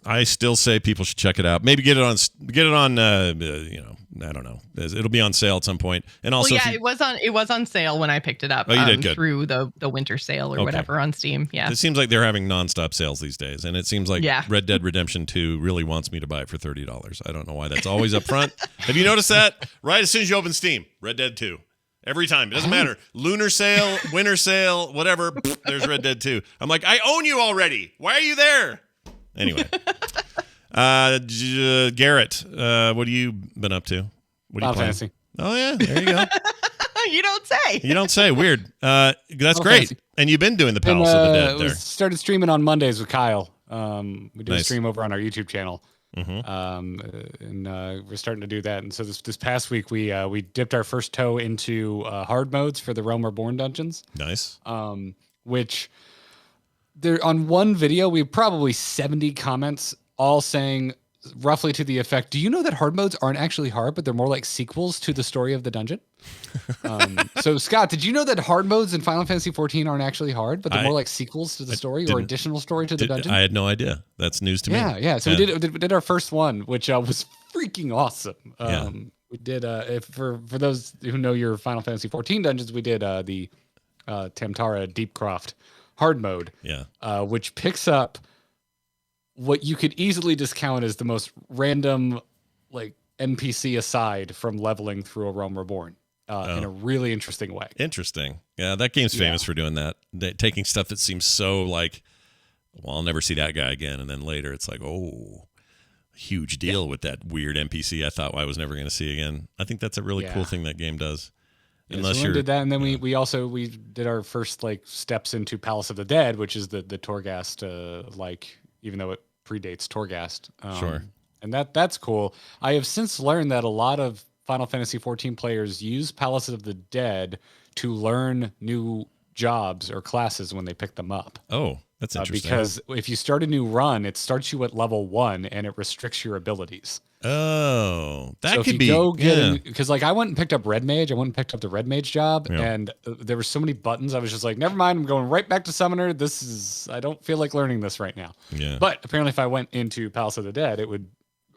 I still say people should check it out. Maybe get it on I don't know. It'll be on sale at some point. And also, well, yeah, it was on sale when I picked it up. Oh, you did good. Through the winter sale or whatever on Steam. Yeah, it seems like they're having nonstop sales these days, and it seems like Yeah. Red Dead Redemption 2 really wants me to buy it for $30. I don't know why that's always up front. Have you noticed that? Right as soon as you open Steam, Red Dead 2. Every time. It doesn't matter. Lunar sale, winter sale, whatever. There's Red Dead 2. I'm like, I own you already. Why are you there? Anyway. Garrett, what have you been up to? What are you playing? Fantasy. Oh, yeah. There you go. You don't say. You don't say. Weird. That's Final great. Fantasy. And you've been doing the Palace of the Dead We there. started streaming on Mondays with Kyle. We do a Nice. stream over on our YouTube channel. Mm-hmm. And we're starting to do that. And so this past week we dipped our first toe into hard modes for the Realm Reborn dungeons. Nice. Which there on one video we have probably 70 comments all saying roughly to the effect, do you know that hard modes aren't actually hard, but they're more like sequels to the story of the dungeon? So Scott, did you know that hard modes in Final Fantasy 14 aren't actually hard, but they're more like sequels to the story or additional story to the dungeon? I had no idea. That's news to me. Yeah. So we did our first one, which was freaking awesome. We did for those who know your Final Fantasy 14 dungeons, we did the Tamtara Deepcroft hard mode. Yeah. Which picks up what you could easily discount as the most random like NPC aside from leveling through a Realm Reborn in a really interesting way. Interesting. Yeah, that game's famous for doing that. Taking stuff that seems so like, well, I'll never see that guy again. And then later it's like, oh, huge deal with that weird NPC I thought I was never going to see again. I think that's a really cool thing that game does. Unless so we did that, and then we did our first like steps into Palace of the Dead, which is the Torghast like, even though it predates Torghast. Sure. And that's cool. I have since learned that a lot of Final Fantasy 14 players use Palace of the Dead to learn new jobs or classes when they pick them up. Oh, that's interesting. Because if you start a new run, it starts you at level 1 and it restricts your abilities. Oh, that so could if be. You go get because like I went and picked up Red Mage. I went and picked up the Red Mage job, and there were so many buttons. I was just like, never mind. I'm going right back to Summoner. I don't feel like learning this right now. Yeah. But apparently, if I went into Palace of the Dead, it would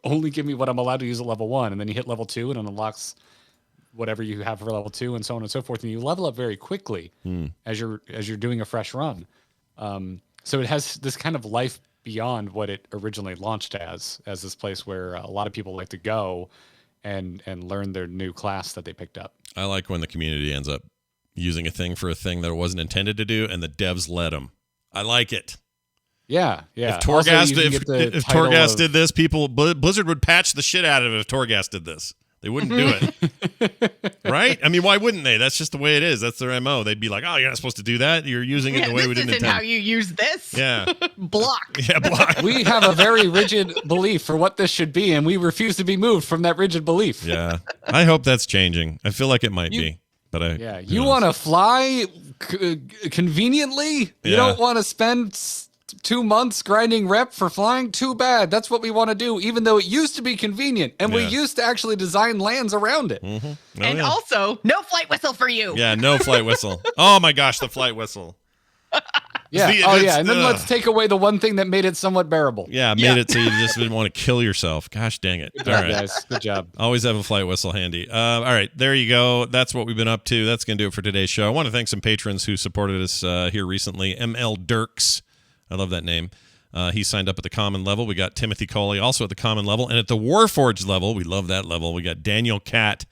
only give me what I'm allowed to use at level 1, and then you hit level 2, and it unlocks whatever you have for level 2, and so on and so forth. And you level up very quickly as you're doing a fresh run. So it has this kind of life beyond what it originally launched as this place where a lot of people like to go and learn their new class that they picked up. I like when the community ends up using a thing for a thing that it wasn't intended to do, and the devs let them. I like it. Yeah. If Torghast did this, Blizzard would patch the shit out of it if Torghast did this. They wouldn't do it. Right? I mean, why wouldn't they? That's just the way it is. That's their MO. They'd be like, oh, you're not supposed to do that. You're using it the way we didn't intend. This isn't how you use this. Yeah. Block. Yeah, block. We have a very rigid belief for what this should be, and we refuse to be moved from that rigid belief. Yeah. I hope that's changing. I feel like it might be. But you want to fly conveniently? You don't want to spend 2 months grinding rep for flying? Too bad. That's what we want to do, even though it used to be convenient, and we used to actually design lands around it. Mm-hmm. And also, no flight whistle for you. Yeah, no flight whistle. Oh my gosh, the flight whistle. And then let's take away the one thing that made it somewhat bearable. Yeah, made it so you just didn't want to kill yourself. Gosh dang it. Good job, guys. Good job. Always have a flight whistle handy. All right, there you go. That's what we've been up to. That's going to do it for today's show. I want to thank some patrons who supported us here recently. ML Dirks. I love that name. He signed up at the common level. We got Timothy Coley also at the common level. And at the Warforged level, we love that level, we got Daniel Catt.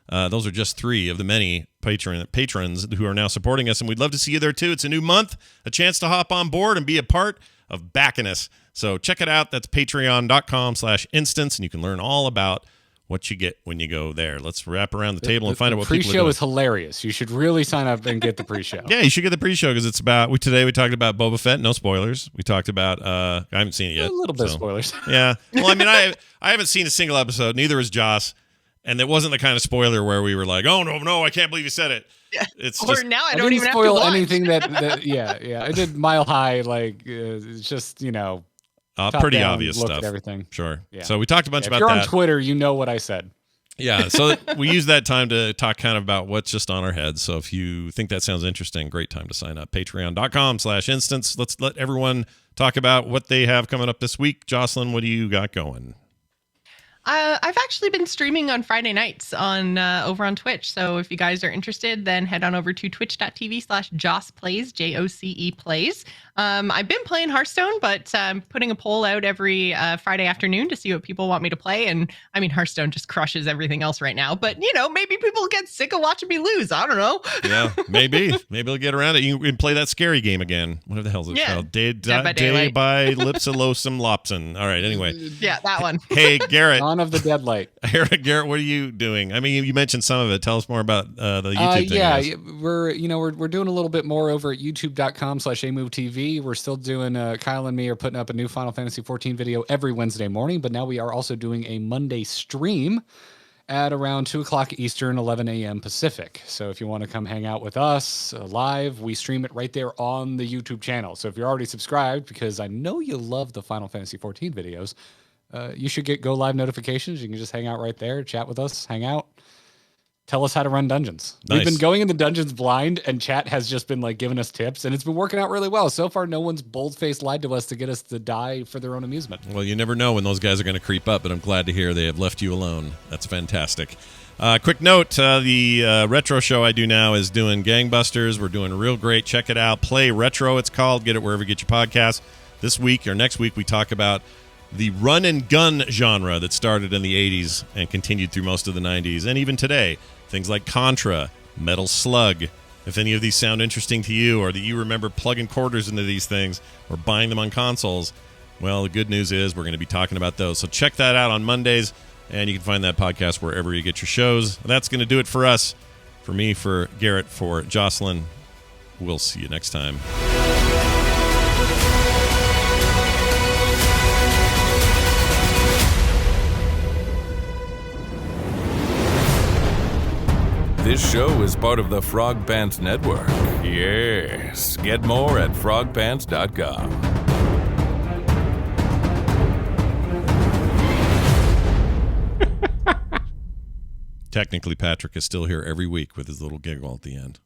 Those are just 3 of the many patrons who are now supporting us, and we'd love to see you there too. It's a new month, a chance to hop on board and be a part of backing us. So check it out. That's patreon.com/instance, and you can learn all about what you get when you go there. Let's wrap around the table and find out what people are doing. The pre-show is hilarious. You should really sign up and get the pre-show. Yeah, you should get the pre-show because it's about. Today we talked about Boba Fett. No spoilers. We talked about. I haven't seen it yet. A little bit of spoilers. Yeah. Well, I mean, I haven't seen a single episode. Neither has Joss. And it wasn't the kind of spoiler where we were like, "Oh no, I can't believe you said it." Yeah. It's or just, now I don't don't even have to spoil watch. anything that. Yeah. I did Mile High. Like it's just pretty down, obvious look stuff. at everything. Sure. Yeah. So we talked a bunch about if you're that. on Twitter, you know what I said. Yeah. So we use that time to talk kind of about what's just on our heads. So if you think that sounds interesting, great time to sign up. Patreon.com/instance. Let's let everyone talk about what they have coming up this week. Jocelyn, what do you got going? I've actually been streaming on Friday nights on over on Twitch. So if you guys are interested, then head on over to twitch.tv/JocePlays, JOCE Plays. I've been playing Hearthstone, but I'm putting a poll out every Friday afternoon to see what people want me to play. And I mean, Hearthstone just crushes everything else right now. But, maybe people get sick of watching me lose. I don't know. Yeah, maybe. Maybe they'll get around it. You can play that scary game again. What the hell is it called? Dead by Lipsalosum Lopson. All right, anyway. Yeah, that one. Hey, Garrett. Dawn of the Deadlight. Garrett, what are you doing? I mean, you mentioned some of it. Tell us more about the YouTube thing. Yeah, we're doing a little bit more over at youtube.com/amovetv. We're still doing Kyle and me are putting up a new Final Fantasy 14 video every Wednesday morning, but now we are also doing a Monday stream at around 2 o'clock Eastern, 11 a.m. Pacific. So if you want to come hang out with us live, we stream it right there on the YouTube channel. So if you're already subscribed, because I know you love the Final Fantasy 14 videos, you should get go live notifications. You can just hang out right there, chat with us, hang out, tell us how to run dungeons. Nice. We've been going into dungeons blind, and chat has just been giving us tips, and it's been working out really well. So far, no one's bold-faced lied to us to get us to die for their own amusement. Well, you never know when those guys are going to creep up, but I'm glad to hear they have left you alone. That's fantastic. Quick note, the retro show I do now is doing gangbusters. We're doing real great. Check it out. Play Retro, it's called. Get it wherever you get your podcasts. This week or next week, we talk about the run and gun genre that started in the 80s and continued through most of the 90s and even today. Things like Contra, Metal Slug. If any of these sound interesting to you or that you remember plugging quarters into these things or buying them on consoles, well, the good news is we're going to be talking about those. So check that out on Mondays, and you can find that podcast wherever you get your shows. That's going to do it for us. For me, for Garrett, for Jocelyn. We'll see you next time. This show is part of the Frog Pants Network. Yes. Get more at frogpants.com. Technically, Patrick is still here every week with his little giggle at the end.